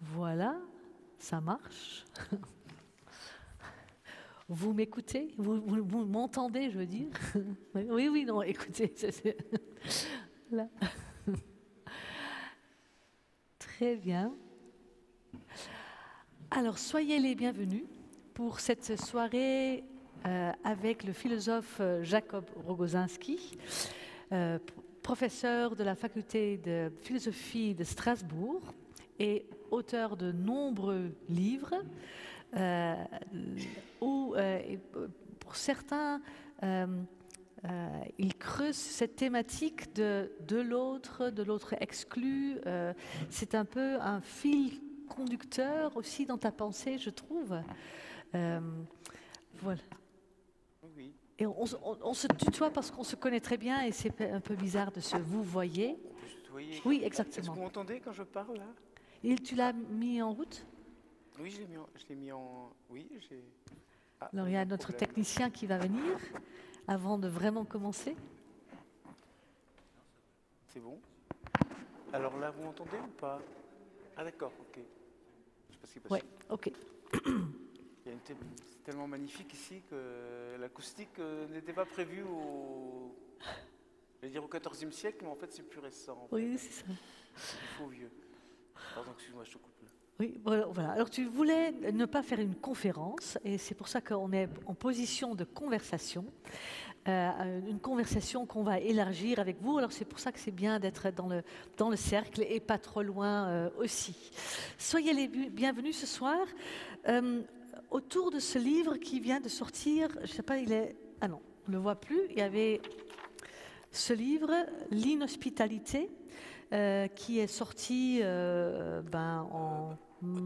Voilà, ça marche. Vous m'écoutez? Vous m'entendez, je veux dire? Oui, oui, non, écoutez. Là. Très bien. Alors, soyez les bienvenus pour cette soirée avec le philosophe Jacob Rogozinski, professeur de la faculté de philosophie de Strasbourg et auteur de nombreux livres, où, pour certains, il creuse cette thématique de l'autre exclu. C'est un peu un fil conducteur aussi dans ta pensée, je trouve. Voilà. Oui. Et on se tutoie parce qu'on se connaît très bien et c'est un peu bizarre de se vous voyez. On peut se tutoyer. Oui, Est-ce que exactement. vous m'entendez quand je parle là? Et tu l'as mis en route? Oui, je l'ai mis en. Oui, j'ai. Ah, Alors il y a pas de notre problème. technicien qui va venir avant de vraiment commencer. C'est bon. Alors là, vous m'entendez ou pas? Ah d'accord, ok. Je sais pas ce qui est Ouais, passé. ok. C'est tellement magnifique ici que l'acoustique n'était pas prévue je vais dire au XIVe siècle, mais en fait c'est plus récent. En Oui, fait. c'est ça. C'est du faux vieux. Pardon, excuse-moi, je te coupe là. Oui, voilà. Alors tu voulais ne pas faire une conférence et c'est pour ça qu'on est en position de conversation, une conversation qu'on va élargir avec vous. Alors c'est pour ça que c'est bien d'être dans le cercle et pas trop loin aussi. Soyez les bienvenus ce soir autour de ce livre qui vient de sortir. Je sais pas, ah non, on ne le voit plus. Il y avait ce livre, L'inhospitalité, qui est sorti en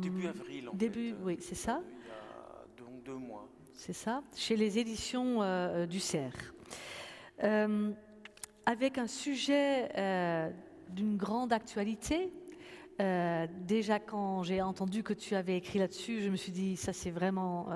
Début avril, en début, fait. oui, c'est ça. Il y a donc 2 mois. C'est ça, chez les éditions du Cerf. Avec un sujet d'une grande actualité. Déjà, quand j'ai entendu que tu avais écrit là-dessus, je me suis dit, ça c'est vraiment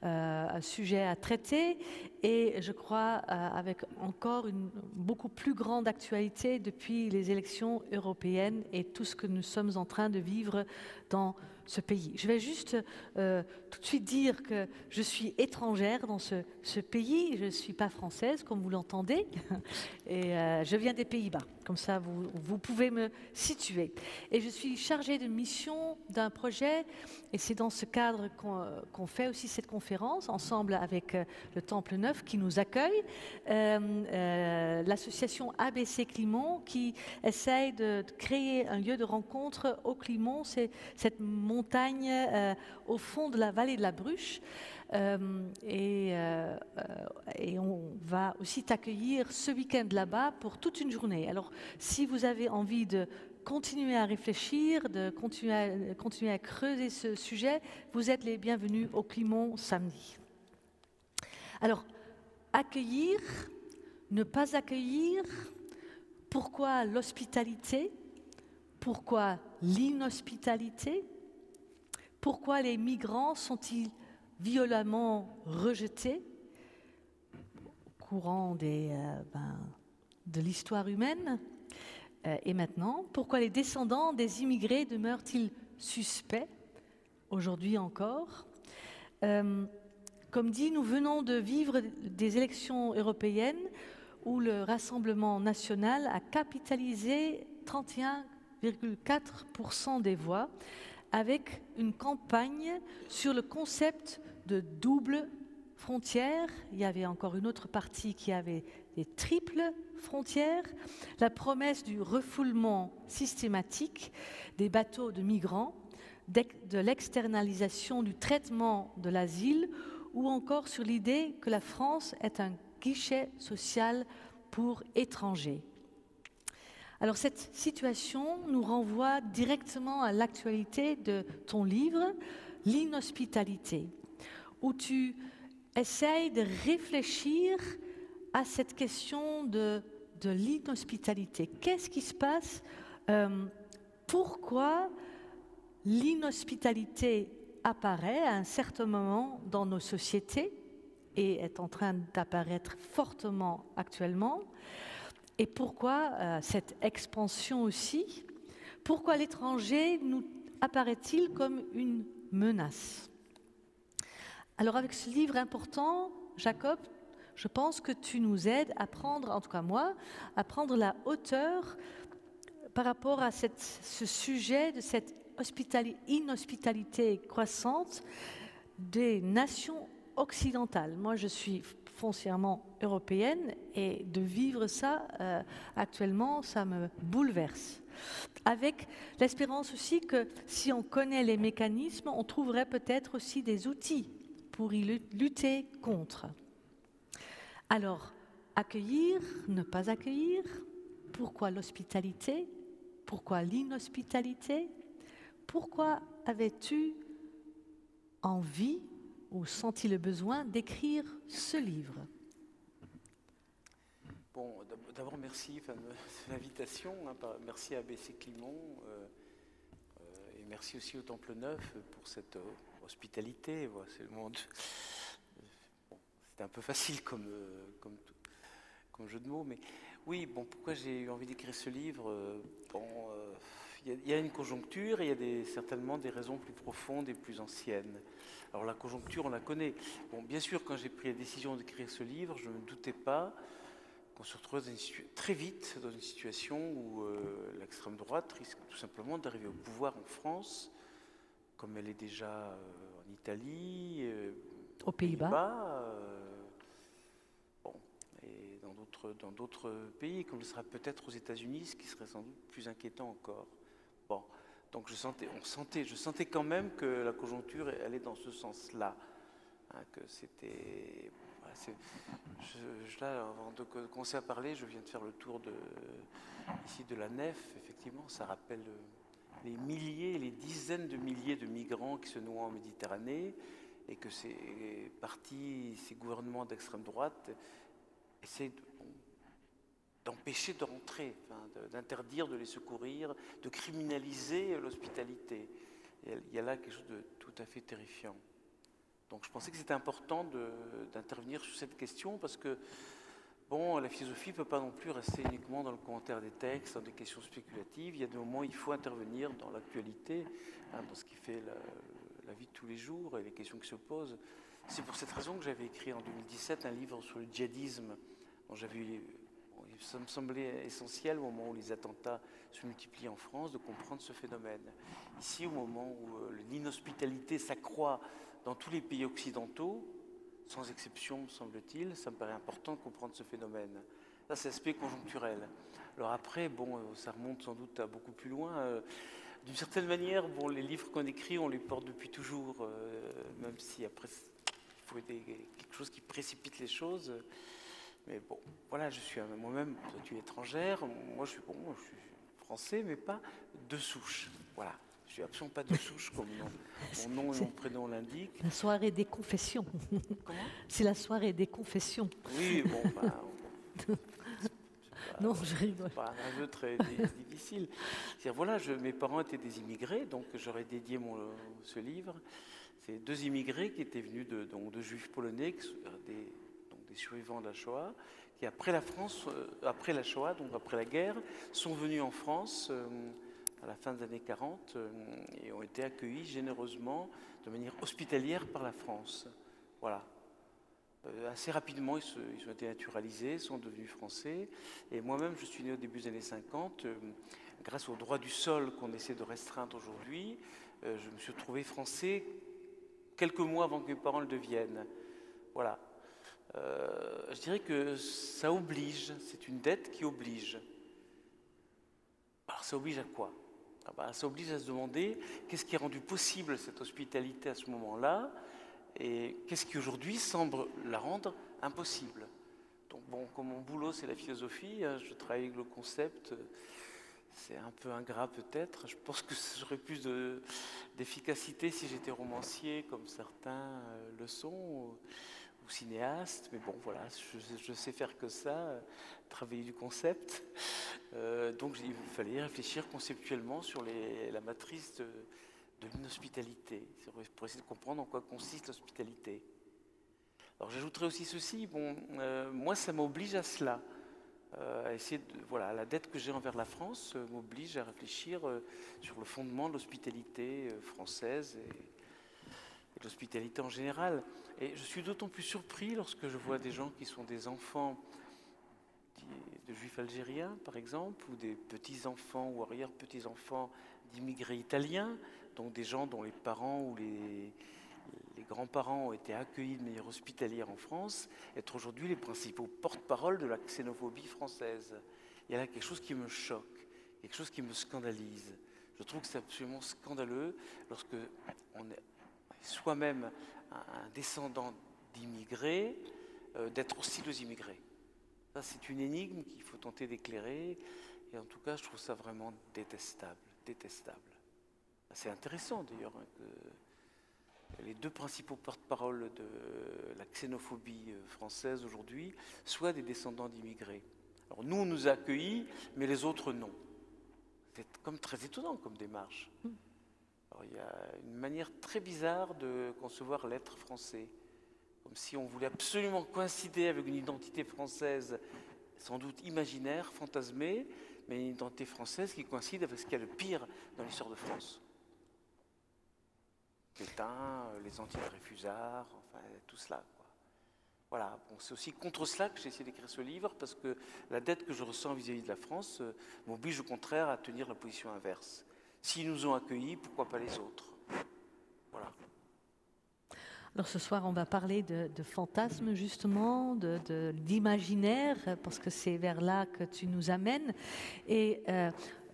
un sujet à traiter. Et je crois avec encore une beaucoup plus grande actualité depuis les élections européennes et tout ce que nous sommes en train de vivre dans ce pays. Je vais juste tout de suite dire que je suis étrangère dans ce pays. Je ne suis pas française, comme vous l'entendez. Et je viens des Pays-Bas. Comme ça, vous pouvez me situer. Et je suis chargée de mission d'un projet. Et c'est dans ce cadre qu'on fait aussi cette conférence, ensemble avec le Temple Neuf qui nous accueille. L'association ABC Climont qui essaye de créer un lieu de rencontre au Climont. C'est cette montagne au fond de la vallée de la Bruche. Et on va aussi t'accueillir ce week-end là-bas pour toute une journée. Alors, si vous avez envie de continuer à réfléchir, de continuer à creuser ce sujet, vous êtes les bienvenus au Climont samedi. Alors, accueillir, ne pas accueillir, pourquoi l'hospitalité? Pourquoi l'inhospitalité? Pourquoi les migrants sont-ils violemment rejetés au courant de l'histoire humaine? Et maintenant, pourquoi les descendants des immigrés demeurent-ils suspects, aujourd'hui encore? Comme dit, nous venons de vivre des élections européennes où le Rassemblement national a capitalisé 31,4% des voix, avec une campagne sur le concept de double frontière. Il y avait encore une autre partie qui avait des triples frontières, la promesse du refoulement systématique des bateaux de migrants, de l'externalisation du traitement de l'asile, ou encore sur l'idée que la France est un guichet social pour étrangers. Alors cette situation nous renvoie directement à l'actualité de ton livre, L'inhospitalité, où tu essayes de réfléchir à cette question de l'inhospitalité. Qu'est-ce qui se passe? Pourquoi l'inhospitalité apparaît à un certain moment dans nos sociétés et est en train d'apparaître fortement actuellement? Et pourquoi cette expansion aussi? Pourquoi l'étranger nous apparaît-il comme une menace? Alors avec ce livre important, Jacob, je pense que tu nous aides à prendre, en tout cas moi, à prendre la hauteur par rapport à ce sujet de cette inhospitalité croissante des nations occidentales. Moi, je suis foncièrement européenne et de vivre ça actuellement, ça me bouleverse. Avec l'espérance aussi que si on connaît les mécanismes, on trouverait peut-être aussi des outils pour y lutter contre. Alors, accueillir, ne pas accueillir, pourquoi l'hospitalité? Pourquoi l'inhospitalité? Pourquoi avais-tu envie ou senti le besoin d'écrire ce livre? Bon, d'abord merci de l'invitation, merci à ABC Climont et merci aussi au Temple Neuf pour cette hospitalité. Voilà, c'est le monde. Bon, c'était un peu facile comme jeu de mots, mais oui, bon, pourquoi j'ai eu envie d'écrire ce livre? Il y a une conjoncture et il y a certainement des raisons plus profondes et plus anciennes. Alors la conjoncture, on la connaît. Bon, bien sûr, quand j'ai pris la décision d'écrire ce livre, je ne me doutais pas qu'on se retrouve très vite dans une situation où l'extrême droite risque tout simplement d'arriver au pouvoir en France, comme elle est déjà en Italie, aux Pays-Bas, bon, et dans d'autres pays, comme ce sera peut-être aux États-Unis, ce qui serait sans doute plus inquiétant encore. Bon, donc je sentais quand même que la conjoncture allait dans ce sens-là, hein, que c'était. Là, avant de commencer à parler, je viens de faire le tour ici de la nef. Effectivement, ça rappelle les milliers, les dizaines de milliers de migrants qui se noient en Méditerranée et que ces gouvernements d'extrême droite essaient d'empêcher de rentrer, d'interdire de les secourir, de criminaliser l'hospitalité. Il y a là quelque chose de tout à fait terrifiant. Donc je pensais que c'était important d'intervenir sur cette question parce que bon, la philosophie ne peut pas non plus rester uniquement dans le commentaire des textes, dans des questions spéculatives. Il y a des moments où il faut intervenir dans l'actualité, dans ce qui fait la vie de tous les jours et les questions qui se posent. C'est pour cette raison que j'avais écrit en 2017 un livre sur le djihadisme. Ça me semblait essentiel au moment où les attentats se multiplient en France de comprendre ce phénomène. Ici, au moment où l'inhospitalité s'accroît dans tous les pays occidentaux, sans exception, semble-t-il, ça me paraît important de comprendre ce phénomène. Ça, c'est l'aspect conjoncturel. Alors après, bon, ça remonte sans doute à beaucoup plus loin. D'une certaine manière, bon, les livres qu'on écrit, on les porte depuis toujours, même si après, il faut quelque chose qui précipite les choses. Mais bon, voilà, je suis moi-même, tu es étrangère, moi je suis français, mais pas de souche. Voilà. Je suis absolument pas de souche comme mon nom et mon prénom l'indiquent. La soirée des confessions. Comment? C'est la soirée des confessions. Oui, bon, non, je rigole. C'est pas un aveu très difficile. Voilà, mes parents étaient des immigrés, donc j'aurais dédié ce livre. C'est deux immigrés qui étaient venus de juifs polonais, des survivants de la Shoah, qui après la Shoah, donc après la guerre, sont venus en France à la fin des années 40 et ont été accueillis généreusement de manière hospitalière par la France. Voilà. Assez rapidement, ils ont été naturalisés, sont devenus français. Et moi-même, je suis né au début des années 50. Grâce au droit du sol qu'on essaie de restreindre aujourd'hui, je me suis retrouvé français quelques mois avant que mes parents le deviennent. Voilà. Je dirais que ça oblige, c'est une dette qui oblige. Alors ça oblige à quoi? Ça oblige à se demander qu'est-ce qui a rendu possible cette hospitalité à ce moment-là et qu'est-ce qui aujourd'hui semble la rendre impossible. Donc bon, comme mon boulot c'est la philosophie, je travaille avec le concept, c'est un peu ingrat peut-être, je pense que j'aurais plus d'efficacité si j'étais romancier comme certains le sont, ou cinéaste, mais bon voilà, je sais faire que ça, travailler du concept. Donc il fallait réfléchir conceptuellement sur la matrice de l'inhospitalité, pour essayer de comprendre en quoi consiste l'hospitalité. Alors j'ajouterais aussi ceci, bon, moi ça m'oblige à cela, à essayer voilà, la dette que j'ai envers la France m'oblige à réfléchir sur le fondement de l'hospitalité française et de l'hospitalité en général. Et je suis d'autant plus surpris lorsque je vois des gens qui sont des enfants de juifs algériens, par exemple, ou des petits-enfants ou arrière-petits-enfants d'immigrés italiens, donc des gens dont les parents ou les grands-parents ont été accueillis de manière hospitalière en France, être aujourd'hui les principaux porte-parole de la xénophobie française. Il y a là quelque chose qui me choque, quelque chose qui me scandalise. Je trouve que c'est absolument scandaleux lorsque on est soi-même un descendant d'immigrés, d'être hostile aux immigrés. Ça, c'est une énigme qu'il faut tenter d'éclairer, et en tout cas, je trouve ça vraiment détestable, détestable. C'est intéressant d'ailleurs que les deux principaux porte-parole de la xénophobie française aujourd'hui soient des descendants d'immigrés. Alors nous, on nous a accueillis, mais les autres non. C'est comme très étonnant comme démarche. Alors, il y a une manière très bizarre de concevoir l'être français, comme si on voulait absolument coïncider avec une identité française, sans doute imaginaire, fantasmée, mais une identité française qui coïncide avec ce qu'il y a de pire dans l'histoire de France. Pétain, les anti-Dreyfusards, enfin tout cela, quoi. Voilà, bon, c'est aussi contre cela que j'ai essayé d'écrire ce livre, parce que la dette que je ressens vis-à-vis de la France m'oblige au contraire à tenir la position inverse. S'ils nous ont accueillis, pourquoi pas les autres? Voilà. Alors ce soir, on va parler de fantasmes justement, d'imaginaire, parce que c'est vers là que tu nous amènes. Et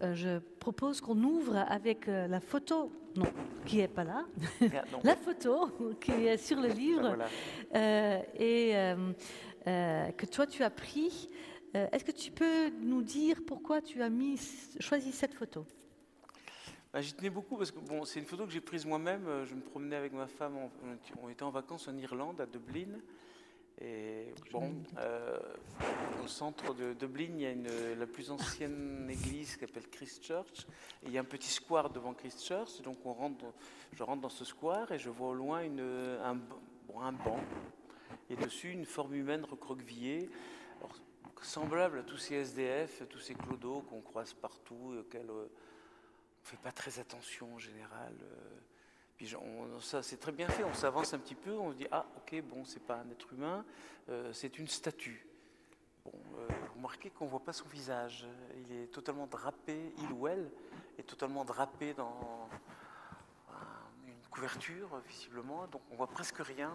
je propose qu'on ouvre avec la photo, non, qui n'est pas là, la photo qui est sur le livre, Voilà. Que toi tu as pris. Est-ce que tu peux nous dire pourquoi tu as choisi cette photo? J'y tenais beaucoup parce que bon, c'est une photo que j'ai prise moi-même. Je me promenais avec ma femme, on était en vacances en Irlande, à Dublin. Et bon, au centre de Dublin, il y a la plus ancienne église qui s'appelle Christ Church. Et il y a un petit square devant Christ Church. Donc je rentre dans ce square et je vois au loin un banc. Et dessus, une forme humaine recroquevillée. Alors, semblable à tous ces SDF, tous ces clodos qu'on croise partout, auxquels on ne fait pas très attention en général. Puis ça, c'est très bien fait, on s'avance un petit peu, on se dit « Ah, ok, bon, c'est pas un être humain, c'est une statue. » Bon, vous remarquez qu'on ne voit pas son visage. Il est totalement drapé, il ou elle est totalement drapé dans une couverture, visiblement. Donc on ne voit presque rien,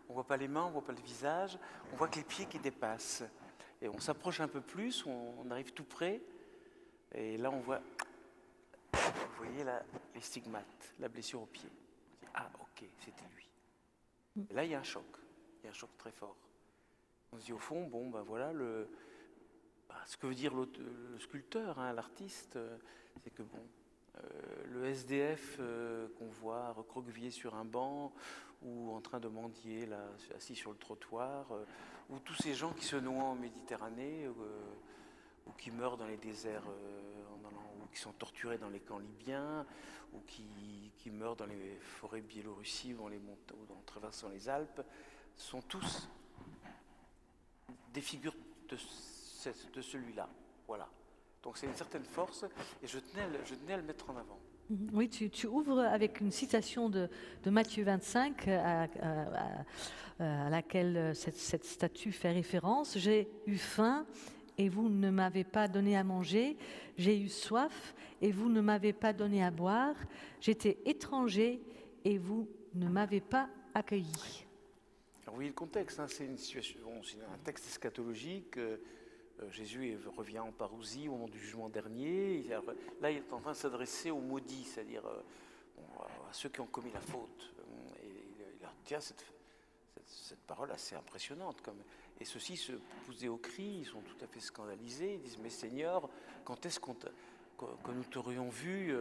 on ne voit pas les mains, on ne voit pas le visage, on voit que les pieds qui dépassent. Et on s'approche un peu plus, on arrive tout près, et là on voit... Vous voyez là, les stigmates, la blessure au pied. On dit, ah ok, c'était lui. Et là il y a un choc très fort. On se dit au fond, bon ben voilà, ce que veut dire le sculpteur, hein, l'artiste, c'est que bon, le SDF qu'on voit recroquevillé sur un banc ou en train de mendier là, assis sur le trottoir, ou tous ces gens qui se noient en Méditerranée ou qui meurent dans les déserts ou qui sont torturés dans les camps libyens, ou qui meurent dans les forêts biélorusses ou en traversant les Alpes, sont tous des figures de celui-là. Voilà. Donc c'est une certaine force, et je tenais à le mettre en avant. Oui, tu ouvres avec une citation de Matthieu 25 à laquelle cette statue fait référence. « J'ai eu faim et vous ne m'avez pas donné à manger. J'ai eu soif et vous ne m'avez pas donné à boire. J'étais étranger et vous ne m'avez pas accueilli. » Alors oui, le contexte, hein, c'est un texte eschatologique. Jésus revient en parousie au moment du jugement dernier. Là, il est en train de s'adresser aux maudits, c'est-à-dire à ceux qui ont commis la faute. Et il leur tient cette parole assez impressionnante. Et ceux-ci se poussaient au cri, ils sont tout à fait scandalisés. Ils disent, mais Seigneur, quand est-ce que nous t'aurions vu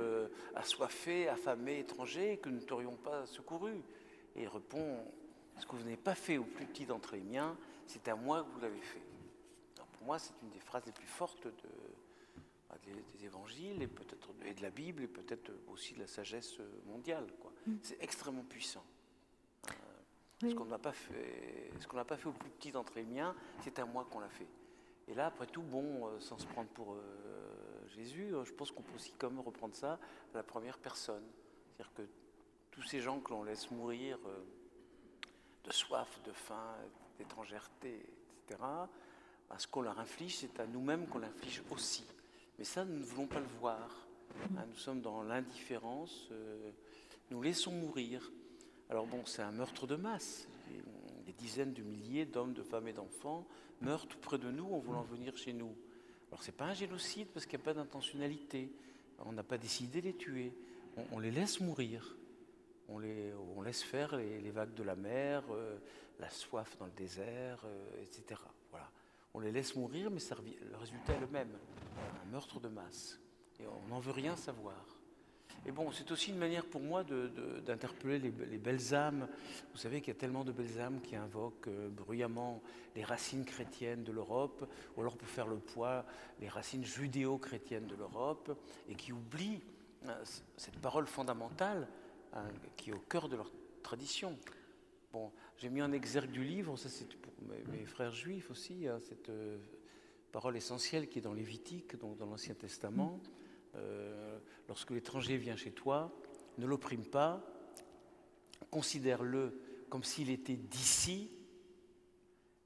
assoiffé, affamé, étranger, et que nous ne t'aurions pas secouru? Et il répond, ce que vous n'avez pas fait au plus petit d'entre les miens, c'est à moi que vous l'avez fait. Alors pour moi, c'est une des phrases les plus fortes des évangiles et de la Bible, et peut-être aussi de la sagesse mondiale, quoi. C'est extrêmement puissant. Ce qu'on n'a pas fait au plus petit d'entre les miens, c'est à moi qu'on l'a fait. Et là, après tout, bon, sans se prendre pour Jésus, je pense qu'on peut aussi quand même reprendre ça à la première personne. C'est-à-dire que tous ces gens que l'on laisse mourir de soif, de faim, d'étrangèreté, etc., ben, ce qu'on leur inflige, c'est à nous-mêmes qu'on l'inflige aussi. Mais ça, nous ne voulons pas le voir. Hein, nous sommes dans l'indifférence, nous laissons mourir. Alors bon, c'est un meurtre de masse. Des dizaines de milliers d'hommes, de femmes et d'enfants meurent tout près de nous en voulant venir chez nous. Alors c'est pas un génocide parce qu'il n'y a pas d'intentionnalité. On n'a pas décidé de les tuer. On les laisse mourir. On laisse faire les vagues de la mer, la soif dans le désert, etc. Voilà. On les laisse mourir, mais le résultat est le même. Un meurtre de masse. Et on n'en veut rien savoir. Et bon, c'est aussi une manière pour moi d'interpeller les belles âmes. Vous savez qu'il y a tellement de belles âmes qui invoquent bruyamment les racines chrétiennes de l'Europe, ou alors pour faire le poids, les racines judéo-chrétiennes de l'Europe, et qui oublient cette parole fondamentale qui est au cœur de leur tradition. Bon, j'ai mis en exergue du livre, ça c'est pour mes frères juifs aussi, cette parole essentielle qui est dans Lévitique, donc dans l'Ancien Testament. Lorsque l'étranger vient chez toi, ne l'opprime pas, considère-le comme s'il était d'ici,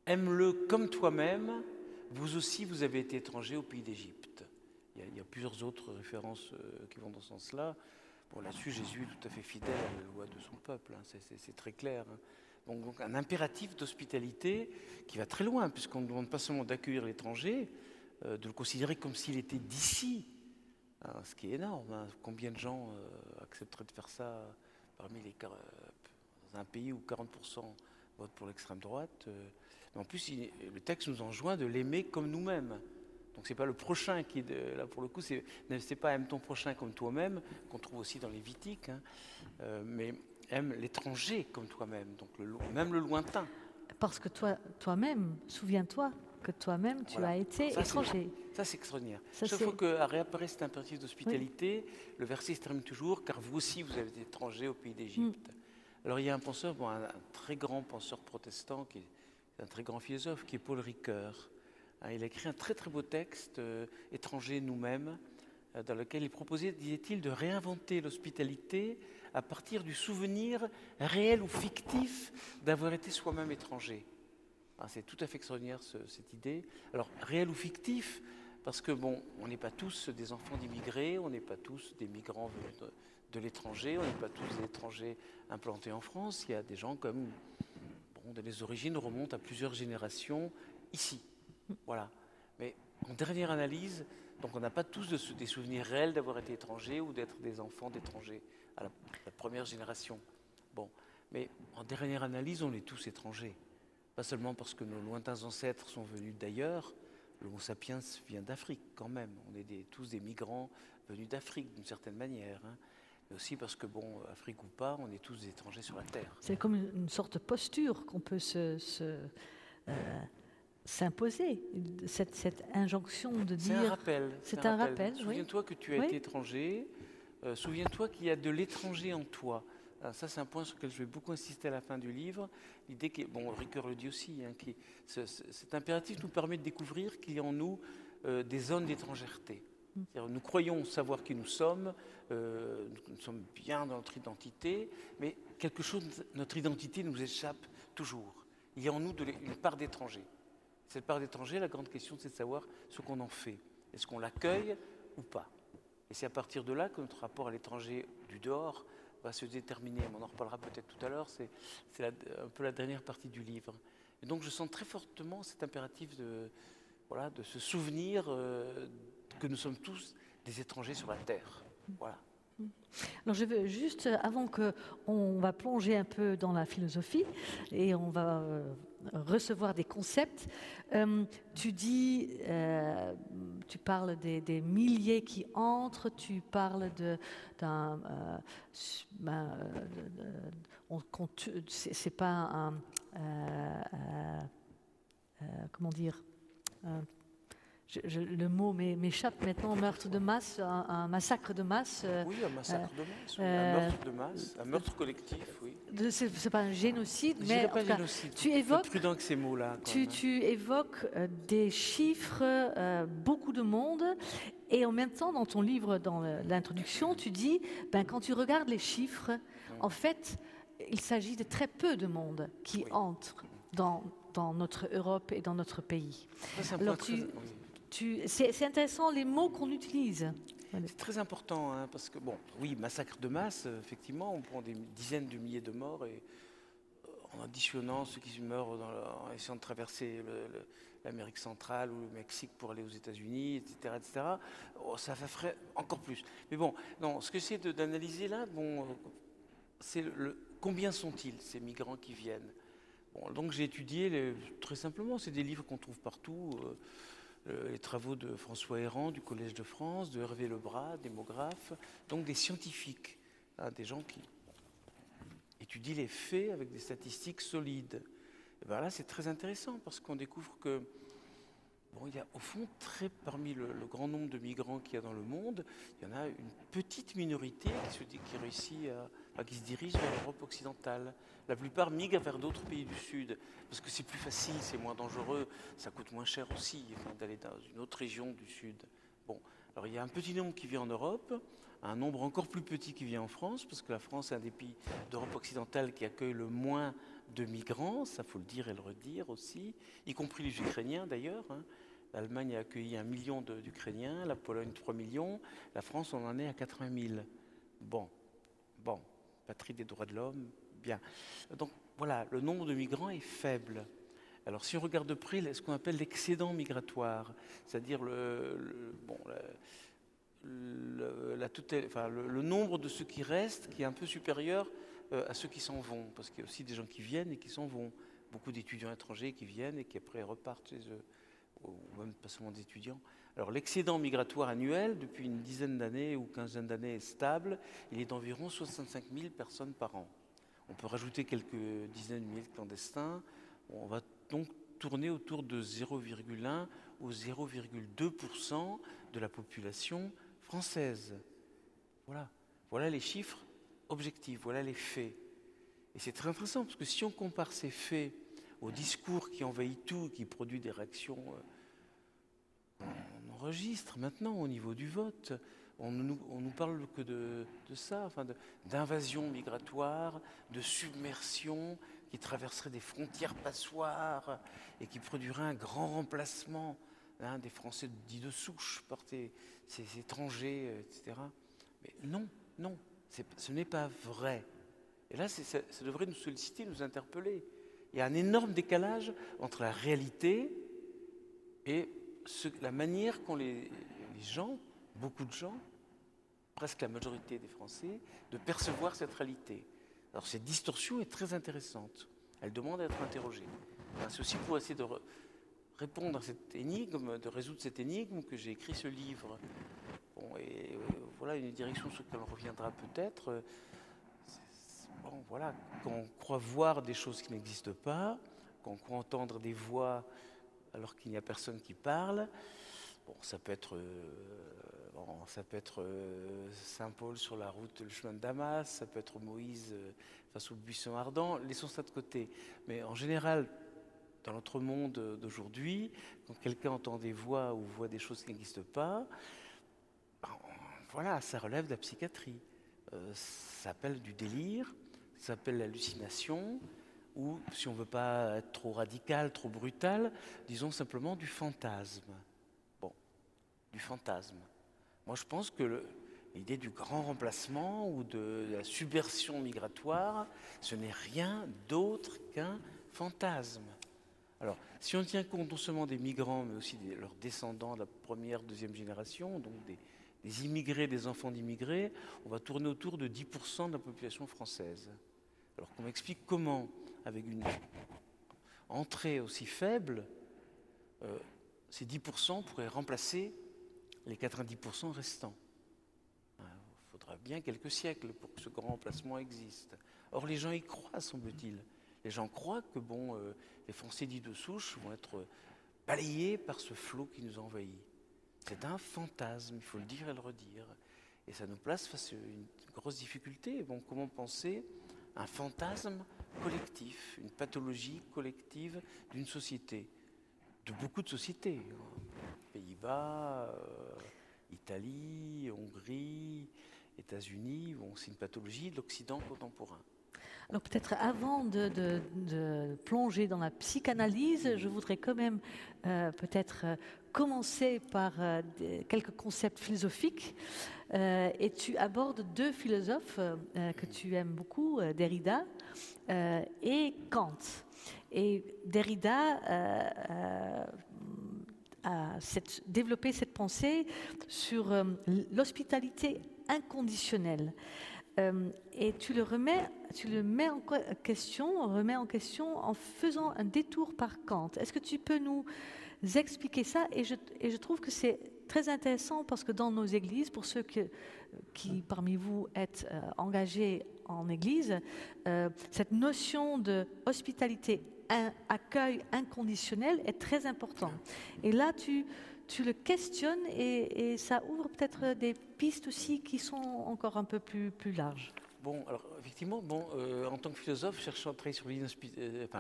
aime-le comme toi-même, vous aussi vous avez été étranger au pays d'Égypte. Il y a plusieurs autres références qui vont dans ce sens-là. Bon, là-dessus, Jésus est tout à fait fidèle à la loi de son peuple, hein, c'est très clair. Hein. Donc un impératif d'hospitalité qui va très loin, puisqu'on ne demande pas seulement d'accueillir l'étranger, de le considérer comme s'il était d'ici. Ce qui est énorme. Hein. Combien de gens accepteraient de faire ça parmi dans un pays où 40% votent pour l'extrême droite. Mais en plus, le texte nous enjoint de l'aimer comme nous-mêmes. Donc c'est pas le prochain qui, là pour le coup, c'est pas aime ton prochain comme toi-même, qu'on trouve aussi dans Lévitique, hein, mais aime l'étranger comme toi-même, donc même le lointain. Parce que toi-même, souviens-toi que toi-même tu as été étranger. Ça c'est extraordinaire. Chaque fois que réapparaît cet impératif d'hospitalité, le verset se termine toujours, car vous aussi vous avez été étrangers au pays d'Égypte. Alors il y a un penseur, un très grand penseur protestant, qui est un très grand philosophe, qui est Paul Ricoeur. Il a écrit un très très beau texte, Étrangers nous-mêmes, dans lequel il proposait, disait-il, de réinventer l'hospitalité à partir du souvenir réel ou fictif d'avoir été soi-même étranger. C'est tout à fait extraordinaire cette idée. Alors, réel ou fictif, parce que bon, on n'est pas tous des enfants d'immigrés, on n'est pas tous des migrants venus de l'étranger, on n'est pas tous des étrangers implantés en France. Il y a des gens comme, dont les origines remontent à plusieurs générations ici. Voilà. Mais en dernière analyse, donc on n'a pas tous des souvenirs réels d'avoir été étrangers ou d'être des enfants d'étrangers à la première génération. Bon, mais en dernière analyse, on est tous étrangers. Pas seulement parce que nos lointains ancêtres sont venus d'ailleurs, l'Homo sapiens vient d'Afrique quand même. On est tous des migrants venus d'Afrique d'une certaine manière. Hein. Mais aussi parce que, bon, Afrique ou pas, on est tous des étrangers sur la Terre. C'est comme une sorte de posture qu'on peut s'imposer, cette injonction de dire... C'est un rappel. C'est un rappel, oui. Souviens-toi que tu as été étranger, souviens-toi qu'il y a de l'étranger en toi. Alors ça, c'est un point sur lequel je vais beaucoup insister à la fin du livre. L'idée qui, bon, Ricoeur le dit aussi, hein, cet impératif nous permet de découvrir qu'il y a en nous des zones d'étrangèreté. Nous croyons savoir qui nous sommes sommes bien dans notre identité, mais quelque chose, notre identité nous échappe toujours. Il y a en nous une part d'étranger. Cette part d'étranger, la grande question, c'est de savoir ce qu'on en fait. Est-ce qu'on l'accueille ou pas? Et c'est à partir de là que notre rapport à l'étranger du dehors va se déterminer. On en reparlera peut-être tout à l'heure, c'est un peu la dernière partie du livre. Et donc je sens très fortement cet impératif de se souvenir que nous sommes tous des étrangers sur la Terre. Voilà. Alors je veux juste, avant qu'on va plonger un peu dans la philosophie et on va recevoir des concepts, tu parles des milliers qui entrent, tu parles c'est pas un comment dire, le mot m'échappe maintenant, meurtre de masse, un massacre de masse. Oui, un massacre de masse, oui, un meurtre de masse, un meurtre collectif, oui. C'est pas un génocide, Je mais dirais en pas tout cas, génocide, tu faut être évoques, prudent avec ces mots-là. quand même, hein. tu évoques des chiffres, beaucoup de monde, et en même temps, dans ton livre, dans l'introduction, tu dis, ben, quand tu regardes les chiffres, en fait, il s'agit de très peu de monde qui Oui. entre dans notre Europe et dans notre pays. Ça, c'est un Alors, point très- oui. c'est intéressant les mots qu'on utilise. Voilà. C'est très important, hein, parce que, bon, oui, massacre de masse, effectivement, on prend des dizaines de milliers de morts et en additionnant ceux qui meurent en essayant de traverser l'Amérique centrale ou le Mexique pour aller aux États-Unis, etc., oh, ça ferait encore plus. Mais bon, non, ce que j'essaie d'analyser là, bon, c'est combien sont-ils, ces migrants qui viennent? Bon, donc j'ai étudié, très simplement, c'est des livres qu'on trouve partout. Les travaux de François Héran du Collège de France, de Hervé Lebras, démographe, donc des scientifiques, hein, des gens qui étudient les faits avec des statistiques solides. Et bien là, c'est très intéressant parce qu'on découvre que, bon, il y a au fond, parmi le grand nombre de migrants qu'il y a dans le monde, il y en a une petite minorité qui réussit qui se dirige vers l'Europe occidentale. La plupart migrent vers d'autres pays du Sud, parce que c'est plus facile, c'est moins dangereux, ça coûte moins cher aussi, enfin, d'aller dans une autre région du Sud. Bon, alors il y a un petit nombre qui vit en Europe, un nombre encore plus petit qui vit en France, parce que la France est un des pays d'Europe occidentale qui accueille le moins de migrants, ça faut le dire et le redire aussi, y compris les Ukrainiens d'ailleurs, hein. L'Allemagne a accueilli 1 million d'Ukrainiens, la Pologne 3 millions, la France on en est à 80 000. Bon, patrie des droits de l'homme, bien. Donc voilà, le nombre de migrants est faible. Alors si on regarde de près ce qu'on appelle l'excédent migratoire, c'est-à-dire le nombre de ceux qui restent qui est un peu supérieur à ceux qui s'en vont, parce qu'il y a aussi des gens qui viennent et qui s'en vont. Beaucoup d'étudiants étrangers qui viennent et qui après repartent chez eux, ou même pas seulement des étudiants. Alors l'excédent migratoire annuel, depuis une dizaine d'années ou quinzaine d'années, est stable. Il est d'environ 65 000 personnes par an. On peut rajouter quelques dizaines de milliers de clandestins. On va donc tourner autour de 0,1 ou 0,2% de la population française. Voilà les chiffres objectifs, voilà les faits. Et c'est très intéressant parce que si on compare ces faits au discours qui envahit tout, qui produit des réactions, on enregistre maintenant au niveau du vote. On nous parle que de ça, enfin d'invasion migratoire, de submersion qui traverserait des frontières passoires et qui produirait un grand remplacement, hein, des Français dits de souche par ces étrangers, etc. Mais non, ce n'est pas vrai. Et là, ça devrait nous solliciter, nous interpeller. Il y a un énorme décalage entre la réalité et la manière qu'ont les gens, beaucoup de gens, presque la majorité des Français, de percevoir cette réalité. Alors cette distorsion est très intéressante. Elle demande à être interrogée. C'est aussi pour essayer de répondre à cette énigme, de résoudre cette énigme que j'ai écrit ce livre. Bon, et voilà une direction sur laquelle on reviendra peut-être. Bon, voilà, quand on croit voir des choses qui n'existent pas, quand on croit entendre des voix alors qu'il n'y a personne qui parle, bon, ça peut être Saint-Paul sur la route, le chemin de Damas, ça peut être Moïse face au buisson ardent, laissons ça de côté. Mais en général, dans notre monde d'aujourd'hui, quand quelqu'un entend des voix ou voit des choses qui n'existent pas, voilà, ça relève de la psychiatrie. Ça s'appelle du délire, ça s'appelle l'hallucination, ou, si on ne veut pas être trop radical, trop brutal, disons simplement du fantasme. Bon, du fantasme. Moi, je pense que l'idée du grand remplacement ou de la subversion migratoire, ce n'est rien d'autre qu'un fantasme. Alors, si on tient compte non seulement des migrants, mais aussi de leurs descendants de la première, deuxième génération, donc des immigrés, des enfants d'immigrés, on va tourner autour de 10% de la population française. Alors qu'on m'explique comment, avec une entrée aussi faible, ces 10% pourraient remplacer les 90% restants. Il faudra bien quelques siècles pour que ce grand remplacement existe. Or, les gens y croient, semble-t-il. Les gens croient que les Français dits de souche vont être balayés par ce flot qui nous envahit. C'est un fantasme, il faut le dire et le redire. Et ça nous place face à une grosse difficulté. Bon, comment penser un fantasme collectif, une pathologie collective d'une société, de beaucoup de sociétés, Pays-Bas, Italie, Hongrie, États-Unis, bon, c'est une pathologie de l'Occident contemporain. Alors peut-être avant de plonger dans la psychanalyse, je voudrais quand même peut-être commencer par quelques concepts philosophiques. Et tu abordes deux philosophes que tu aimes beaucoup, Derrida et Kant. Et Derrida a développé cette pensée sur l'hospitalité inconditionnelle. Et tu le mets en question en faisant un détour par Kant. Est-ce que tu peux nous expliquer ça? Et je trouve que c'est très intéressant parce que dans nos églises, pour ceux qui parmi vous êtes engagés en église, cette notion de hospitalité, accueil inconditionnel est très important. Et là, tu le questionnes et ça ouvre peut-être des pistes aussi qui sont encore un peu plus larges. Bon, alors effectivement, en tant que philosophe, cherchant à travailler sur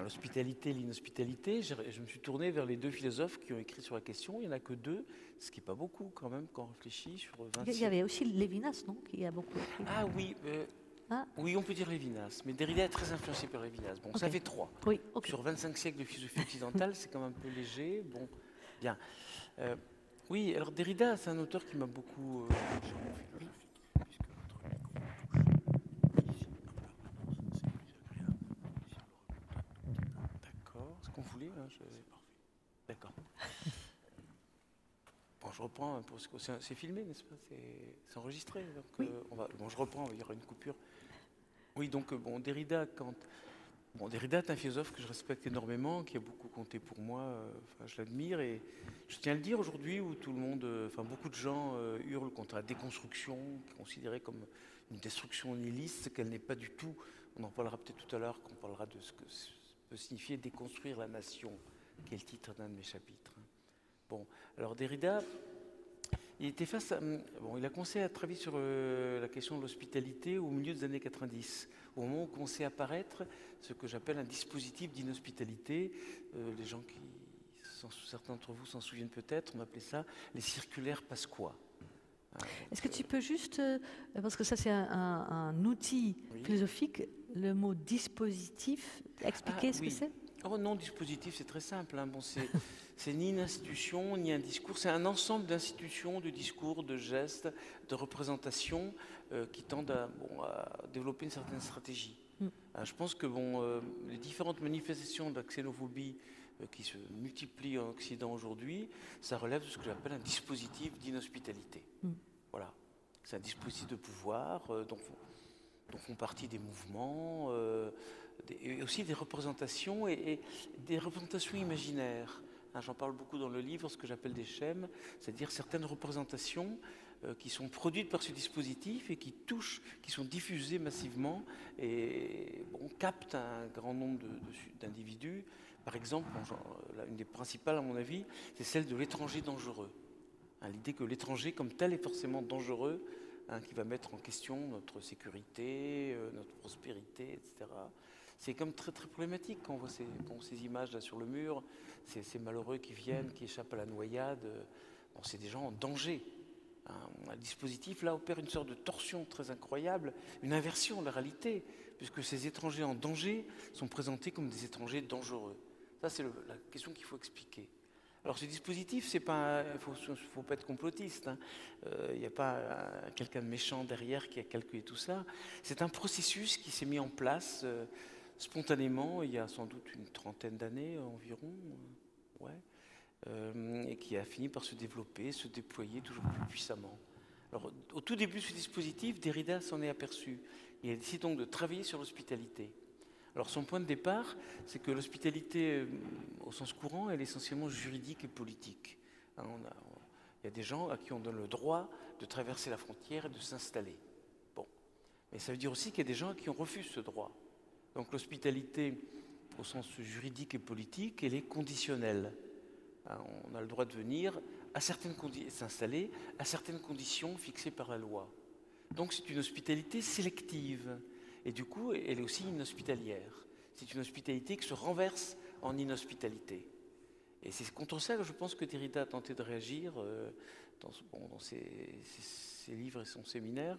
l'hospitalité et l'inhospitalité, je me suis tourné vers les deux philosophes qui ont écrit sur la question. Il n'y en a que deux, ce qui n'est pas beaucoup quand même quand on réfléchit sur 20 Il y avait aussi Lévinas, non, qui a beaucoup écrit. Ah oui, oui, on peut dire Lévinas, mais Derrida est très influencé par Lévinas. Bon, okay. Ça fait 3. Oui, okay. Sur 25 siècles de philosophie occidentale, c'est quand même un peu léger. Bon, bien. Oui, alors Derrida, c'est un auteur qui m'a beaucoup... D'accord, ce qu'on voulait, hein, c'est parfait. D'accord. Bon, je reprends, c'est filmé, n'est-ce pas? C'est enregistré. Donc, oui. Je reprends, il y aura une coupure. Oui, donc, Derrida, Derrida est un philosophe que je respecte énormément, qui a beaucoup compté pour moi, je l'admire, et je tiens à le dire aujourd'hui où tout le monde, beaucoup de gens hurlent contre la déconstruction, qui est considérée comme une destruction nihiliste, qu'elle n'est pas du tout. On en parlera peut-être tout à l'heure, quand on parlera de ce que peut signifier déconstruire la nation, qui est le titre d'un de mes chapitres. Bon, alors Derrida, il était il a commencé à travailler sur la question de l'hospitalité au milieu des années 90, au moment où commençait à apparaître ce que j'appelle un dispositif d'inhospitalité. Les gens certains d'entre vous s'en souviennent peut-être, on appelait ça les circulaires Pasqua. Est-ce que tu peux juste, parce que ça c'est un outil philosophique, le mot dispositif, expliquer ce que c'est? Oh non, dispositif, c'est très simple. Hein. Bon, c'est ni une institution, ni un discours. C'est un ensemble d'institutions, de discours, de gestes, de représentations qui tendent à développer une certaine stratégie. Je pense que les différentes manifestations de la xénophobie qui se multiplient en Occident aujourd'hui, ça relève de ce que j'appelle un dispositif d'inhospitalité. Voilà. C'est un dispositif de pouvoir dont font partie des mouvements, et aussi des représentations et des représentations imaginaires. Hein, j'en parle beaucoup dans le livre, ce que j'appelle des schèmes, c'est-à-dire certaines représentations qui sont produites par ce dispositif et qui sont diffusées massivement et captent un grand nombre d'individus. Par exemple, une des principales à mon avis, c'est celle de l'étranger dangereux. Hein, l'idée que l'étranger comme tel est forcément dangereux, hein, qui va mettre en question notre sécurité, notre prospérité, etc. C'est comme très très problématique quand on voit ces images là sur le mur, ces malheureux qui viennent, qui échappent à la noyade. C'est des gens en danger. Un dispositif là opère une sorte de torsion très incroyable, une inversion de la réalité, puisque ces étrangers en danger sont présentés comme des étrangers dangereux. Ça, c'est la question qu'il faut expliquer. Alors ce dispositif, il ne faut pas être complotiste. Il n'y a pas quelqu'un de méchant derrière qui a calculé tout ça. C'est un processus qui s'est mis en place spontanément il y a sans doute une trentaine d'années environ, et qui a fini par se développer, se déployer toujours plus puissamment. Alors, au tout début de ce dispositif, Derrida s'en est aperçu. Il a décidé donc de travailler sur l'hospitalité. Alors son point de départ, c'est que l'hospitalité, au sens courant, elle est essentiellement juridique et politique. Il y a des gens à qui on donne le droit de traverser la frontière et de s'installer. Bon. Mais ça veut dire aussi qu'il y a des gens à qui on refuse ce droit. Donc l'hospitalité, au sens juridique et politique, elle est conditionnelle. Hein, on a le droit de venir, s'installer à certaines conditions fixées par la loi. Donc c'est une hospitalité sélective. Et du coup, elle est aussi inhospitalière. C'est une hospitalité qui se renverse en inhospitalité. Et c'est contre ça que je pense que Derrida a tenté de réagir dans ses livres et son séminaire,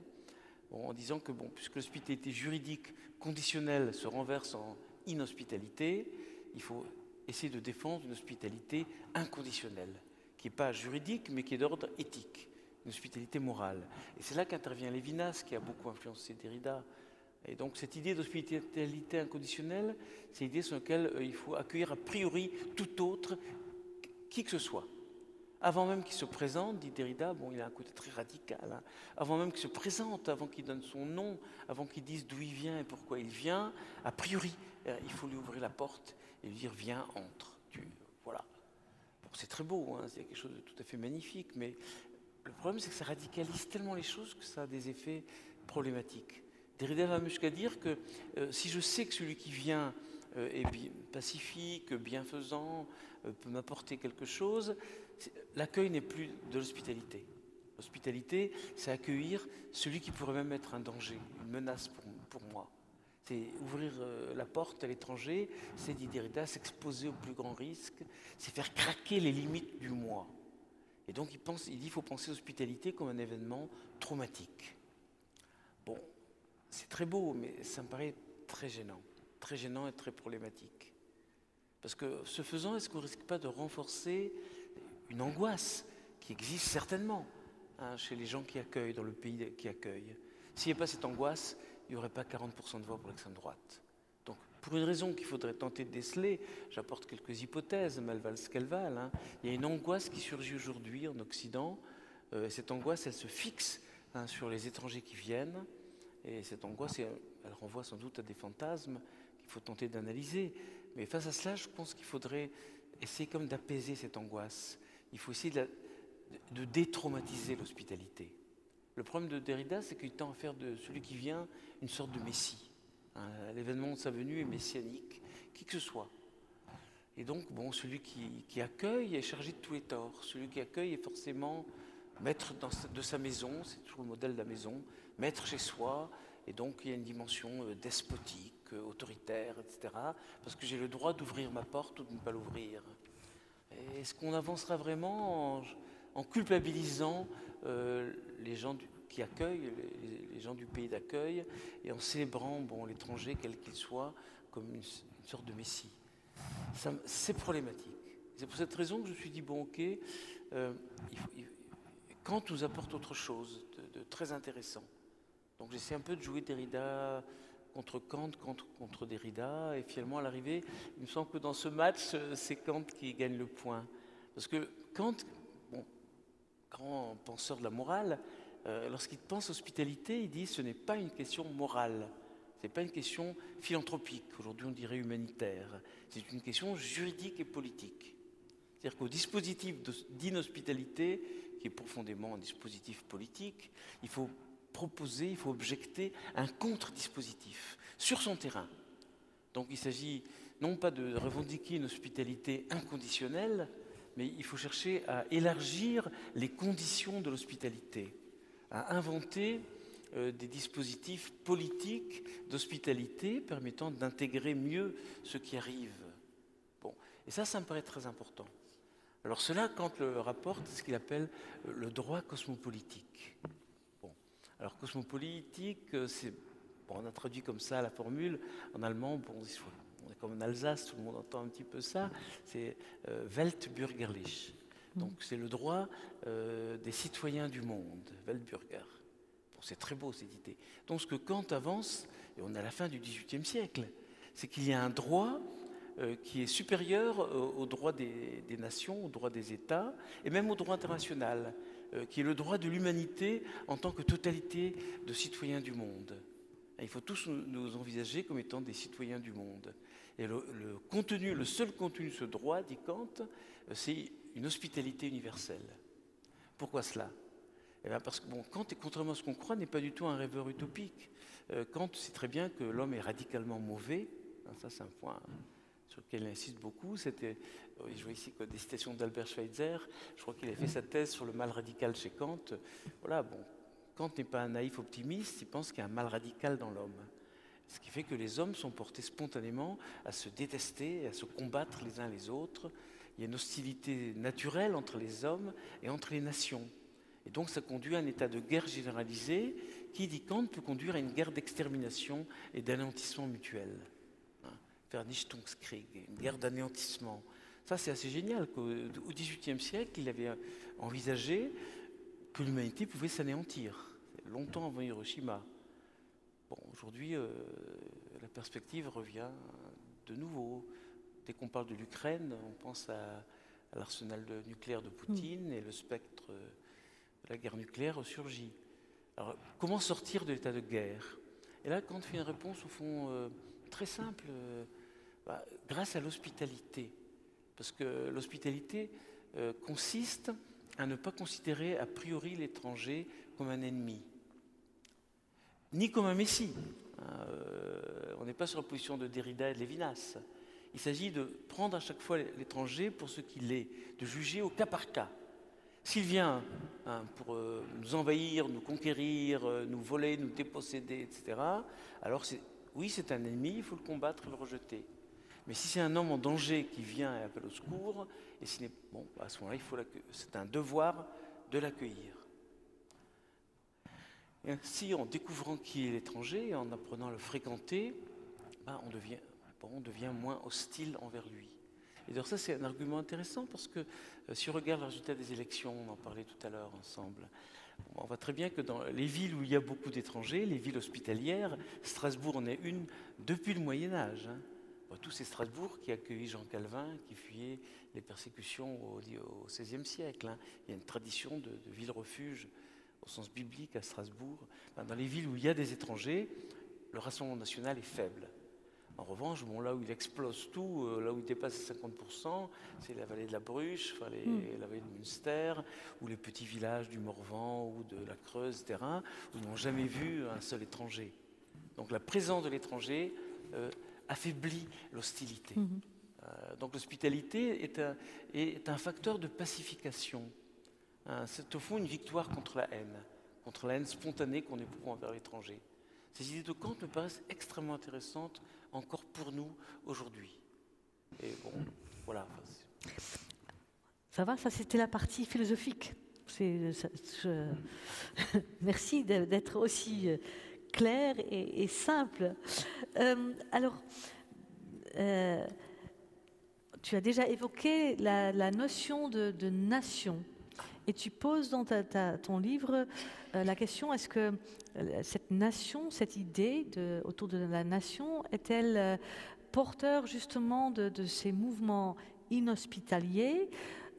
en disant que puisque l'hospitalité juridique conditionnelle se renverse en inhospitalité, il faut essayer de défendre une hospitalité inconditionnelle, qui n'est pas juridique, mais qui est d'ordre éthique, une hospitalité morale. Et c'est là qu'intervient Lévinas, qui a beaucoup influencé Derrida. Et donc cette idée d'hospitalité inconditionnelle, c'est l'idée sur laquelle il faut accueillir a priori tout autre, qui que ce soit. Avant même qu'il se présente, dit Derrida, il a un côté très radical, hein, avant même qu'il se présente, avant qu'il donne son nom, avant qu'il dise d'où il vient et pourquoi il vient, a priori, il faut lui ouvrir la porte et lui dire viens, entre. Voilà. Bon, c'est très beau, hein, c'est quelque chose de tout à fait magnifique, mais le problème c'est que ça radicalise tellement les choses que ça a des effets problématiques. Derrida va jusqu'à dire que si je sais que celui qui vient est pacifique, bienfaisant, peut m'apporter quelque chose, l'accueil n'est plus de l'hospitalité. L'hospitalité, c'est accueillir celui qui pourrait même être un danger, une menace pour moi. C'est ouvrir la porte à l'étranger, c'est, dit Derrida, s'exposer au plus grand risque, c'est faire craquer les limites du moi. Et donc il dit qu'il faut penser l'hospitalité comme un événement traumatique. Bon, c'est très beau, mais ça me paraît très gênant et très problématique. Parce que ce faisant, est-ce qu'on ne risque pas de renforcer une angoisse qui existe certainement chez les gens qui accueillent, dans le pays qui accueille? S'il n'y a pas cette angoisse, il n'y aurait pas 40% de voix pour l'extrême droite. Donc, pour une raison qu'il faudrait tenter de déceler, j'apporte quelques hypothèses, mais elles valent ce qu'elles valent. Il y a une angoisse qui surgit aujourd'hui en Occident. Cette angoisse, elle se fixe sur les étrangers qui viennent. Et cette angoisse, elle renvoie sans doute à des fantasmes qu'il faut tenter d'analyser. Mais face à cela, je pense qu'il faudrait essayer comme d'apaiser cette angoisse. Il faut essayer de détraumatiser l'hospitalité. Le problème de Derrida, c'est qu'il tend à faire de celui qui vient une sorte de messie. L'événement de sa venue est messianique, qui que ce soit. Et donc, celui qui accueille est chargé de tous les torts. Celui qui accueille est forcément maître de sa maison, c'est toujours le modèle de la maison, maître chez soi, et donc il y a une dimension despotique, autoritaire, etc. Parce que j'ai le droit d'ouvrir ma porte ou de ne pas l'ouvrir. Est-ce qu'on avancera vraiment en culpabilisant les gens qui accueillent, les gens du pays d'accueil, et en célébrant l'étranger, quel qu'il soit, comme une sorte de messie? C'est problématique. C'est pour cette raison que je me suis dit, ok, Kant nous apporte autre chose de très intéressant. Donc j'essaie un peu de jouer Derrida contre Kant, contre Derrida, et finalement à l'arrivée, il me semble que dans ce match, c'est Kant qui gagne le point. Parce que Kant, grand penseur de la morale, lorsqu'il pense hospitalité, il dit ce n'est pas une question morale, ce n'est pas une question philanthropique, aujourd'hui on dirait humanitaire, c'est une question juridique et politique. C'est-à-dire qu'au dispositif d'inhospitalité, qui est profondément un dispositif politique, il faut proposer, il faut objecter un contre-dispositif sur son terrain. Donc il s'agit non pas de revendiquer une hospitalité inconditionnelle, mais il faut chercher à élargir les conditions de l'hospitalité, à inventer des dispositifs politiques d'hospitalité permettant d'intégrer mieux ceux qui arrivent. Et ça me paraît très important. Alors cela, Kant le rapporte, c'est ce qu'il appelle le droit cosmopolitique. Alors cosmopolitique, on a traduit comme ça la formule, en allemand, on est comme en Alsace, tout le monde entend un petit peu ça, c'est Weltbürgerlich. Donc c'est le droit des citoyens du monde, Weltbürger. C'est très beau cette idée. Donc ce que Kant avance, et on est à la fin du XVIIIe siècle, c'est qu'il y a un droit qui est supérieur au droit des nations, au droit des États, et même au droit international, qui est le droit de l'humanité en tant que totalité de citoyens du monde. Il faut tous nous envisager comme étant des citoyens du monde. Et le seul contenu de ce droit, dit Kant, c'est une hospitalité universelle. Pourquoi cela ? Parce que Kant, contrairement à ce qu'on croit, n'est pas du tout un rêveur utopique. Kant sait très bien que l'homme est radicalement mauvais. Ça, c'est un point sur lequel il insiste beaucoup, c'était, je vois ici des citations d'Albert Schweitzer, je crois qu'il a fait sa thèse sur le mal radical chez Kant. Voilà, bon, Kant n'est pas un naïf optimiste, il pense qu'il y a un mal radical dans l'homme. Ce qui fait que les hommes sont portés spontanément à se détester, à se combattre les uns les autres. Il y a une hostilité naturelle entre les hommes et entre les nations. Et donc ça conduit à un état de guerre généralisée qui, dit Kant, peut conduire à une guerre d'extermination et d'anéantissement mutuel. Vernichtungskrieg, une guerre d'anéantissement. Ça, c'est assez génial qu'au XVIIIe siècle, il avait envisagé que l'humanité pouvait s'anéantir, longtemps avant Hiroshima. Bon, aujourd'hui, la perspective revient de nouveau. Dès qu'on parle de l'Ukraine, on pense à l'arsenal nucléaire de Poutine et le spectre de la guerre nucléaire ressurgit. Alors, comment sortir de l'état de guerre? Et là, Kant fait une réponse, au fond, très simple, grâce à l'hospitalité. Parce que l'hospitalité consiste à ne pas considérer a priori l'étranger comme un ennemi, ni comme un messie. On n'est pas sur la position de Derrida et de Lévinas. Il s'agit de prendre à chaque fois l'étranger pour ce qu'il est, de juger au cas par cas. S'il vient pour nous envahir, nous conquérir, nous voler, nous déposséder, etc., alors oui, c'est un ennemi, il faut le combattre et le rejeter. Mais si c'est un homme en danger qui vient et appelle au secours, et bon, à ce moment-là, c'est un devoir de l'accueillir. Et ainsi, en découvrant qui est l'étranger, en apprenant à le fréquenter, on devient moins hostile envers lui. Et d'ailleurs, ça, c'est un argument intéressant parce que si on regarde le résultat des élections, on en parlait tout à l'heure ensemble, on voit très bien que dans les villes où il y a beaucoup d'étrangers, les villes hospitalières, Strasbourg en est une depuis le Moyen-Âge. Tout c'est Strasbourg qui a accueilli Jean Calvin, qui fuyait les persécutions au XVIe siècle. Il y a une tradition de ville-refuge au sens biblique à Strasbourg. Dans les villes où il y a des étrangers, le Rassemblement national est faible. En revanche, là où il explose tout, là où il dépasse les 50%, c'est la vallée de la Bruche, la vallée de Münster, ou les petits villages du Morvan ou de la Creuse, etc., où ils n'ont jamais vu un seul étranger. Donc la présence de l'étranger affaiblit l'hostilité. Donc l'hospitalité est un facteur de pacification. C'est au fond une victoire contre la haine spontanée qu'on éprouve envers l'étranger. Ces idées de Kant me paraissent extrêmement intéressantes encore pour nous aujourd'hui. Et bon, voilà. Ça va, ça c'était la partie philosophique. Merci d'être aussi clair et simple. Alors, tu as déjà évoqué la notion de nation. Et tu poses dans ton livre la question, est-ce que cette nation, cette idée autour de la nation, est-elle porteur justement de ces mouvements inhospitaliers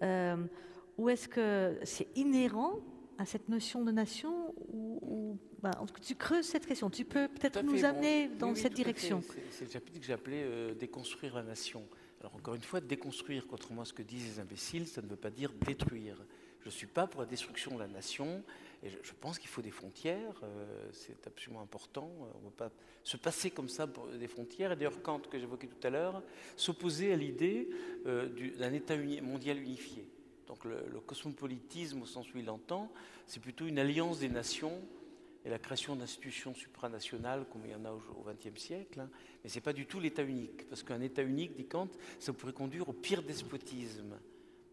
ou est-ce que c'est inhérent à cette notion de nation tu creuses cette question, tu peux peut-être nous amener dans cette direction. C'est le chapitre que j'ai appelé déconstruire la nation. Alors encore une fois, déconstruire, contrairement à ce que disent les imbéciles, ça ne veut pas dire détruire. Je ne suis pas pour la destruction de la nation, et je pense qu'il faut des frontières, c'est absolument important. On ne peut pas se passer comme ça des frontières. Et d'ailleurs, Kant, que j'évoquais tout à l'heure, s'opposait à l'idée d'un État mondial unifié. Donc le cosmopolitisme, au sens où il l'entend, c'est plutôt une alliance des nations et la création d'institutions supranationales, comme il y en a au XXe siècle. Mais ce n'est pas du tout l'État unique, parce qu'un État unique, dit Kant, ça pourrait conduire au pire despotisme.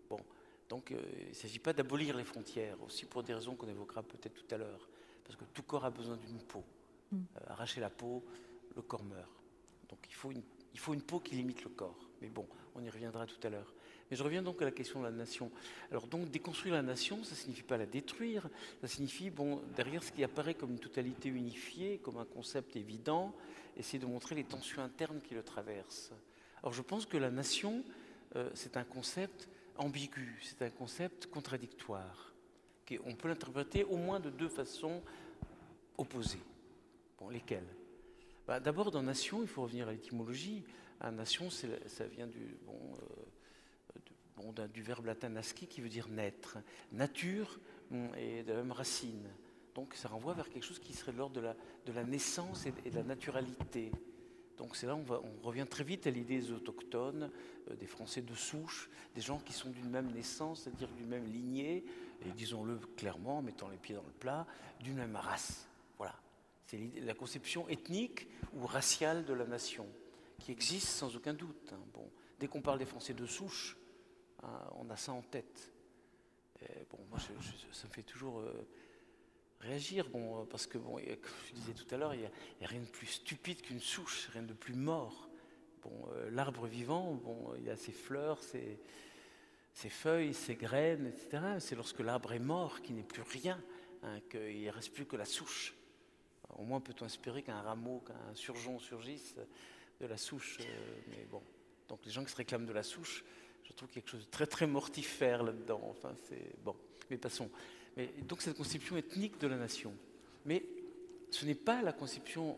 Bon. Donc il ne s'agit pas d'abolir les frontières, aussi pour des raisons qu'on évoquera peut-être tout à l'heure, parce que tout corps a besoin d'une peau. Arracher la peau, le corps meurt. Donc il faut une peau qui limite le corps. Mais bon, on y reviendra tout à l'heure. Mais je reviens donc à la question de la nation. Alors donc déconstruire la nation, ça ne signifie pas la détruire, ça signifie, derrière ce qui apparaît comme une totalité unifiée, comme un concept évident, essayer de montrer les tensions internes qui le traversent. Alors je pense que la nation, c'est un concept ambigu, c'est un concept contradictoire. On peut l'interpréter au moins de deux façons opposées. Bon, lesquelles? D'abord, dans nation, il faut revenir à l'étymologie. Nation, ça vient du verbe latin nasci qui veut dire naître. Nature est de la même racine. Donc ça renvoie vers quelque chose qui serait de l'ordre de la naissance et de la naturalité. donc c'est là on revient très vite à l'idée des autochtones, des Français de souche, des gens qui sont d'une même naissance, c'est-à-dire d'une même lignée, et disons-le clairement, en mettant les pieds dans le plat, d'une même race. Voilà. C'est la conception ethnique ou raciale de la nation, qui existe sans aucun doute. Hein. Bon, dès qu'on parle des Français de souche, hein, on a ça en tête. Et bon, moi, ça me fait toujours réagir, bon, parce que, bon, comme je disais tout à l'heure, il n'y a rien de plus stupide qu'une souche, rien de plus mort. Bon, l'arbre vivant, bon, il a ses fleurs, ses feuilles, ses graines, etc. C'est lorsque l'arbre est mort qu'il n'est plus rien, hein, qu'il ne reste plus que la souche. Au moins peut-on espérer qu'un rameau, qu'un surgeon surgisse de la souche. Mais bon, donc les gens qui se réclament de la souche, je trouve quelque chose de très très mortifère là-dedans. Enfin, c'est bon, mais passons. Mais donc cette conception ethnique de la nation. Mais ce n'est pas la conception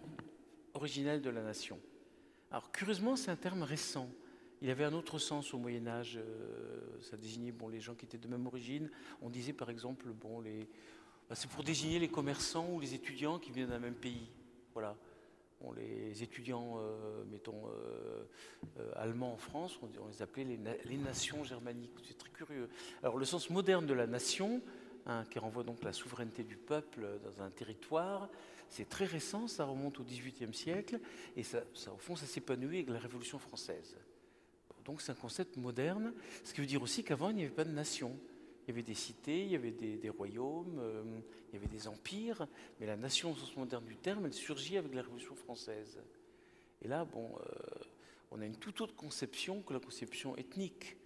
originelle de la nation. Alors curieusement, c'est un terme récent. Il avait un autre sens au Moyen Âge. Ça désignait bon, les gens qui étaient de même origine. On disait par exemple, bon, c'est pour désigner les commerçants ou les étudiants qui viennent d'un même pays. Voilà. Bon, les étudiants, mettons, allemands en France, on les appelait les nations germaniques. C'est très curieux. Alors le sens moderne de la nation, hein, qui renvoie donc la souveraineté du peuple dans un territoire, c'est très récent, ça remonte au XVIIIe siècle, et ça, au fond, ça s'épanouit avec la Révolution française. Donc c'est un concept moderne, ce qui veut dire aussi qu'avant, il n'y avait pas de nation. Il y avait des cités, il y avait des royaumes, il y avait des empires, mais la nation au sens moderne du terme, elle surgit avec la Révolution française. Et là, bon, on a une toute autre conception que la conception ethnique.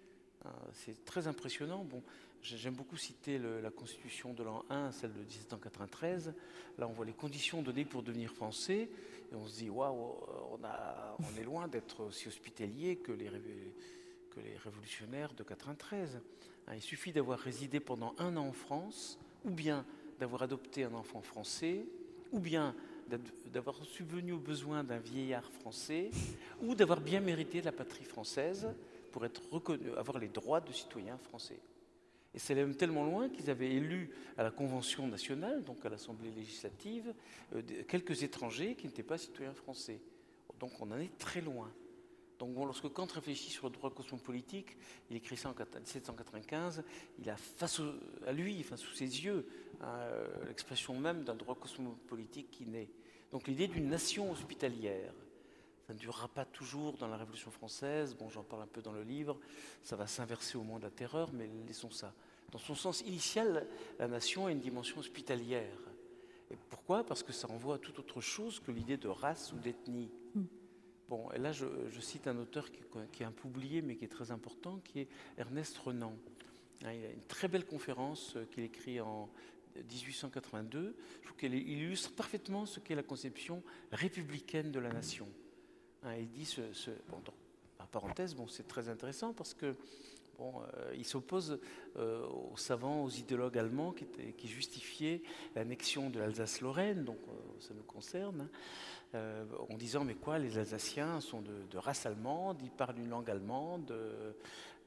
C'est très impressionnant. Bon, j'aime beaucoup citer la Constitution de l'an 1, celle de 1793. Là, on voit les conditions données pour devenir français, et on se dit, waouh, on est loin d'être aussi hospitalier que les révolutionnaires de 93. Il suffit d'avoir résidé pendant 1 an en France, ou bien d'avoir adopté un enfant français, ou bien d'avoir subvenu aux besoins d'un vieillard français, ou d'avoir bien mérité la patrie française pour être reconnu, avoir les droits de citoyen français. Et c'est même tellement loin qu'ils avaient élu à la Convention nationale, donc à l'Assemblée législative, quelques étrangers qui n'étaient pas citoyens français. Donc on en est très loin. Donc bon, lorsque Kant réfléchit sur le droit cosmopolitique, il écrit ça en 1795, il a face à lui, enfin, sous ses yeux, l'expression même d'un droit cosmopolitique qui naît. Donc l'idée d'une nation hospitalière, ça ne durera pas toujours dans la Révolution française, bon j'en parle un peu dans le livre, ça va s'inverser au moment de la terreur, mais laissons ça. Dans son sens initial, la nation a une dimension hospitalière. Et pourquoi ? Parce que ça renvoie à toute autre chose que l'idée de race ou d'ethnie. Bon, et là, je cite un auteur qui est un peu oublié, mais qui est très important, qui est Ernest Renan. Il a une très belle conférence qu'il écrit en 1882. Je trouve qu'elle illustre parfaitement ce qu'est la conception républicaine de la nation. Il dit, en parenthèse, bon, c'est très intéressant parce que bon, il s'oppose aux savants, aux idéologues allemands qui justifiaient l'annexion de l'Alsace-Lorraine, donc ça nous concerne, en disant mais quoi, les Alsaciens sont de race allemande, ils parlent une langue allemande,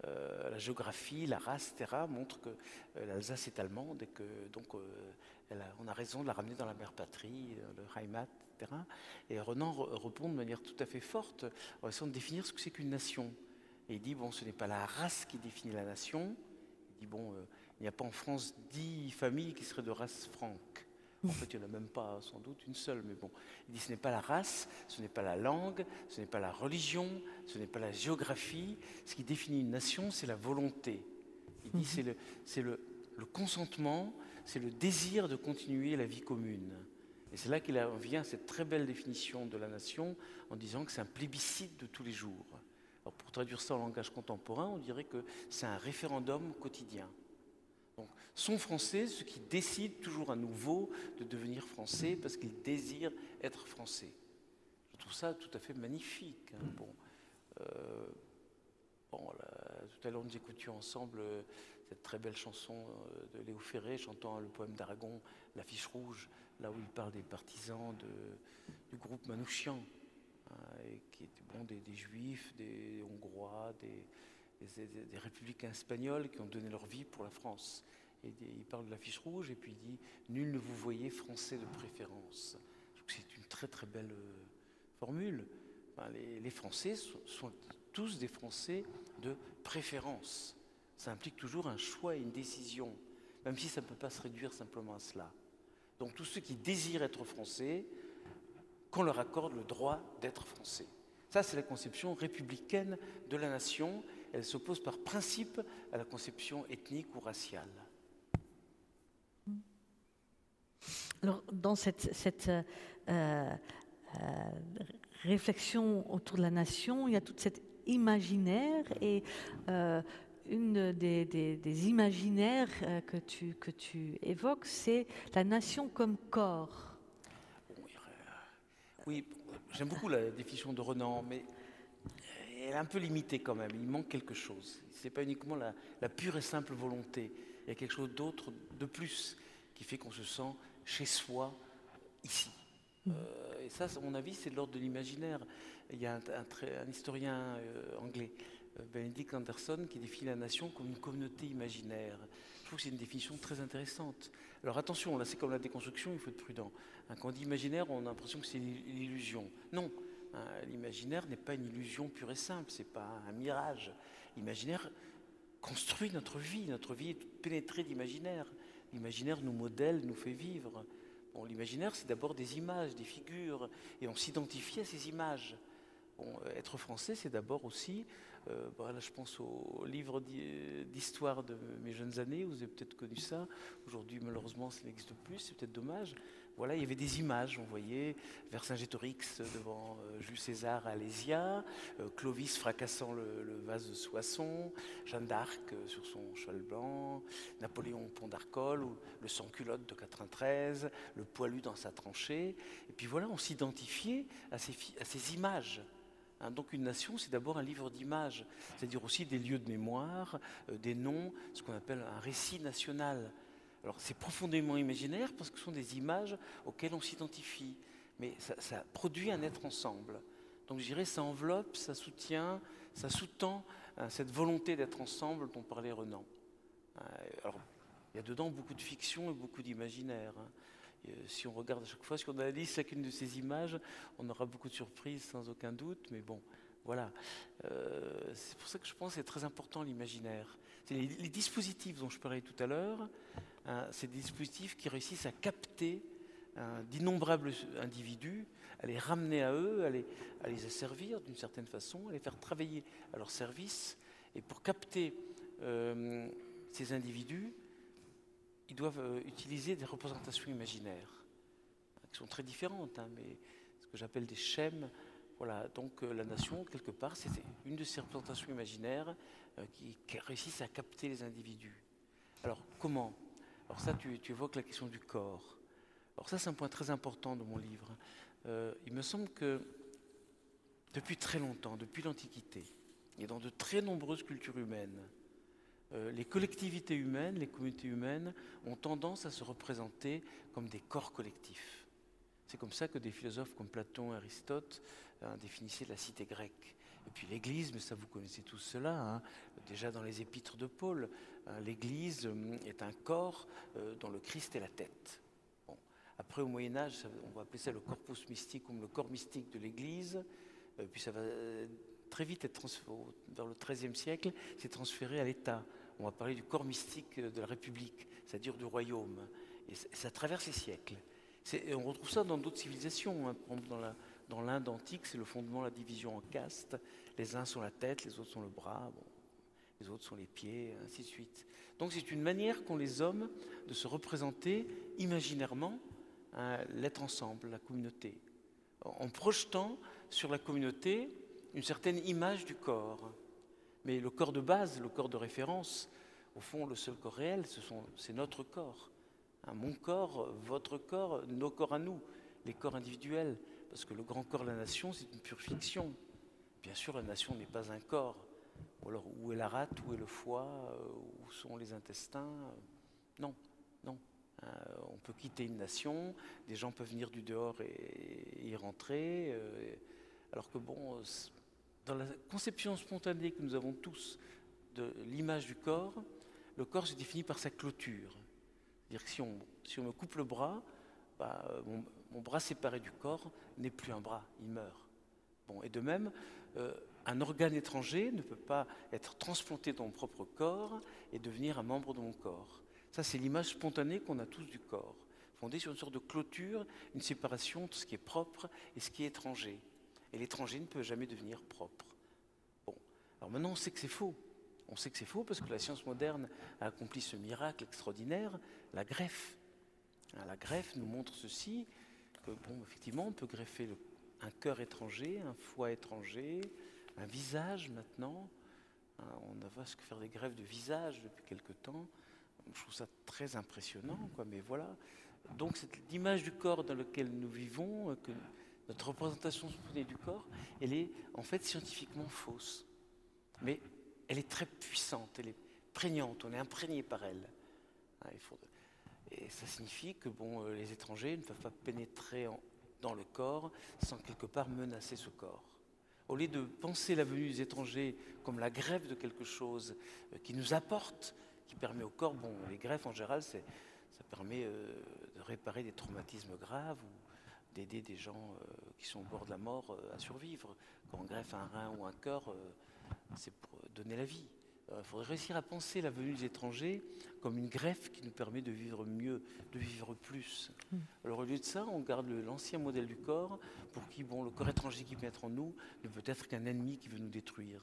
la géographie, la race, etc. montrent que l'Alsace est allemande et que donc on a raison de la ramener dans la mère patrie, le Heimat, etc. Et Renan répond de manière tout à fait forte en essayant de définir ce que c'est qu'une nation. Et il dit, bon, ce n'est pas la race qui définit la nation. Il dit, bon, il n'y a pas en France 10 familles qui seraient de race franque. En fait, il n'y en a même pas, sans doute, une seule. Mais bon, il dit, ce n'est pas la race, ce n'est pas la langue, ce n'est pas la religion, ce n'est pas la géographie. Ce qui définit une nation, c'est la volonté. Il dit, c'est le consentement, c'est le désir de continuer la vie commune. Et c'est là qu'il vient cette très belle définition de la nation en disant que c'est un plébiscite de tous les jours. Alors pour traduire ça en langage contemporain, on dirait que c'est un référendum quotidien. Donc, sont français ceux qui décident toujours à nouveau de devenir français parce qu'ils désirent être français. Je trouve ça tout à fait magnifique. Hein. Tout à l'heure, nous écoutions ensemble cette très belle chanson de Léo Ferré, chantant le poème d'Aragon, L'Affiche rouge, là où il parle des partisans du groupe Manouchian. Et qui étaient des Juifs, des Hongrois, des républicains espagnols qui ont donné leur vie pour la France. Et il parle de l'affiche rouge et puis il dit « Nul ne vous voyait français de préférence ». Je trouve que c'est une très très belle formule. ben, les Français sont tous des Français de préférence. Ça implique toujours un choix et une décision, même si ça ne peut pas se réduire simplement à cela. Donc tous ceux qui désirent être français, qu'on leur accorde le droit d'être français. Ça, c'est la conception républicaine de la nation. Elle s'oppose par principe à la conception ethnique ou raciale. Alors, dans cette réflexion autour de la nation, il y a toute cette imaginaire et une des imaginaires que tu évoques, c'est la nation comme corps. Oui, j'aime beaucoup la définition de Renan, mais elle est un peu limitée quand même. Il manque quelque chose. Ce n'est pas uniquement la pure et simple volonté. Il y a quelque chose d'autre, de plus, qui fait qu'on se sent chez soi, ici. Et ça, à mon avis, c'est de l'ordre de l'imaginaire. Il y a un historien anglais, Benedict Anderson, qui définit la nation comme une communauté imaginaire. Je trouve que c'est une définition très intéressante. Alors attention, là c'est comme la déconstruction, il faut être prudent. Quand on dit imaginaire, on a l'impression que c'est une illusion. Non, l'imaginaire n'est pas une illusion pure et simple, c'est pas un mirage. L'imaginaire construit notre vie est pénétrée d'imaginaire. L'imaginaire nous modèle, nous fait vivre. Bon, l'imaginaire, c'est d'abord des images, des figures, et on s'identifie à ces images. Bon, être français, c'est d'abord aussi, là je pense au livre d'histoire de mes jeunes années, vous avez peut-être connu ça, aujourd'hui malheureusement ça n'existe plus, c'est peut-être dommage. Voilà, il y avait des images, on voyait Vercingétorix devant Jules César à Alésia, Clovis fracassant le vase de Soissons, Jeanne d'Arc sur son cheval blanc, Napoléon au pont d'Arcole, ou le sans-culotte de 93, le poilu dans sa tranchée. Et puis voilà, on s'identifiait à ces images. Donc une nation, c'est d'abord un livre d'images, c'est-à-dire aussi des lieux de mémoire, des noms, ce qu'on appelle un récit national. Alors c'est profondément imaginaire parce que ce sont des images auxquelles on s'identifie, mais ça produit un être ensemble. Donc je dirais ça enveloppe, ça soutient, ça sous-tend cette volonté d'être ensemble dont parlait Renan. Alors il y a dedans beaucoup de fiction et beaucoup d'imaginaire. Si on regarde à chaque fois, si on analyse chacune de ces images, on aura beaucoup de surprises sans aucun doute, mais bon, voilà. C'est pour ça que je pense que c'est très important l'imaginaire. Les dispositifs dont je parlais tout à l'heure, c'est des dispositifs qui réussissent à capter d'innombrables individus, à les ramener à eux, à les asservir d'une certaine façon, à les faire travailler à leur service. Et pour capter ces individus, ils doivent utiliser des représentations imaginaires, qui sont très différentes, mais ce que j'appelle des schèmes. Voilà, donc la nation, quelque part, c'est une de ces représentations imaginaires qui réussissent à capter les individus. Alors, comment ? Alors ça, tu évoques la question du corps. Alors ça, c'est un point très important de mon livre. Il me semble que depuis très longtemps, depuis l'Antiquité, et dans de très nombreuses cultures humaines, les collectivités humaines, les communautés humaines ont tendance à se représenter comme des corps collectifs. C'est comme ça que des philosophes comme Platon et Aristote définissaient la cité grecque. Et puis l'Église, mais ça vous connaissez tous cela, déjà dans les épîtres de Paul, l'Église est un corps dont le Christ est la tête. Bon. Après au Moyen-Âge, on va appeler ça le corpus mysticum, le corps mystique de l'Église, puis ça va très vite être vers le XIIIe siècle, c'est transféré à l'État. On va parler du corps mystique de la République, c'est-à-dire du royaume. Et ça traverse les siècles. On retrouve ça dans d'autres civilisations. Par exemple, dans l'Inde antique, c'est le fondement de la division en castes. Les uns sont la tête, les autres sont le bras, les autres sont les pieds, ainsi de suite. Donc c'est une manière qu'ont les hommes de se représenter imaginairement l'être ensemble, la communauté, en projetant sur la communauté une certaine image du corps. Mais le corps de base, le corps de référence, au fond, le seul corps réel, c'est notre corps. Mon corps, votre corps, nos corps à nous, les corps individuels. Parce que le grand corps de la nation, c'est une pure fiction. Bien sûr, la nation n'est pas un corps. Ou alors, où est la rate, où est le foie, où sont les intestins ? Non, non. On peut quitter une nation, des gens peuvent venir du dehors et y rentrer. Alors que bon, dans la conception spontanée que nous avons tous de l'image du corps, le corps se définit par sa clôture. C'est-à-dire que si on me coupe le bras, mon bras séparé du corps n'est plus un bras, il meurt. Bon, et de même, un organe étranger ne peut pas être transplanté dans mon propre corps et devenir un membre de mon corps. Ça, c'est l'image spontanée qu'on a tous du corps, fondée sur une sorte de clôture, une séparation entre ce qui est propre et ce qui est étranger. Et l'étranger ne peut jamais devenir propre. Bon, alors maintenant, on sait que c'est faux. On sait que c'est faux parce que la science moderne a accompli ce miracle extraordinaire, la greffe. La greffe nous montre ceci, que bon, effectivement, on peut greffer un cœur étranger, un foie étranger, un visage maintenant. On a vu faire des greffes de visage depuis quelque temps. Je trouve ça très impressionnant, quoi, mais voilà. Donc l'image du corps dans lequel nous vivons, que notre représentation spontanée du corps, elle est en fait scientifiquement fausse. Mais elle est très puissante, elle est prégnante, on est imprégné par elle. Et ça signifie que bon, les étrangers ne peuvent pas pénétrer dans le corps sans quelque part menacer ce corps. Au lieu de penser la venue des étrangers comme la greffe de quelque chose qui nous apporte, qui permet au corps, bon, les greffes en général, ça permet de réparer des traumatismes graves ou d'aider des gens qui sont au bord de la mort à survivre. Quand on greffe un rein ou un cœur, c'est pour donner la vie. Il faudrait réussir à penser la venue des étrangers comme une greffe qui nous permet de vivre mieux, de vivre plus. Alors au lieu de ça, on garde l'ancien modèle du corps pour qui, bon, le corps étranger qui pénètre en nous ne peut être qu'un ennemi qui veut nous détruire.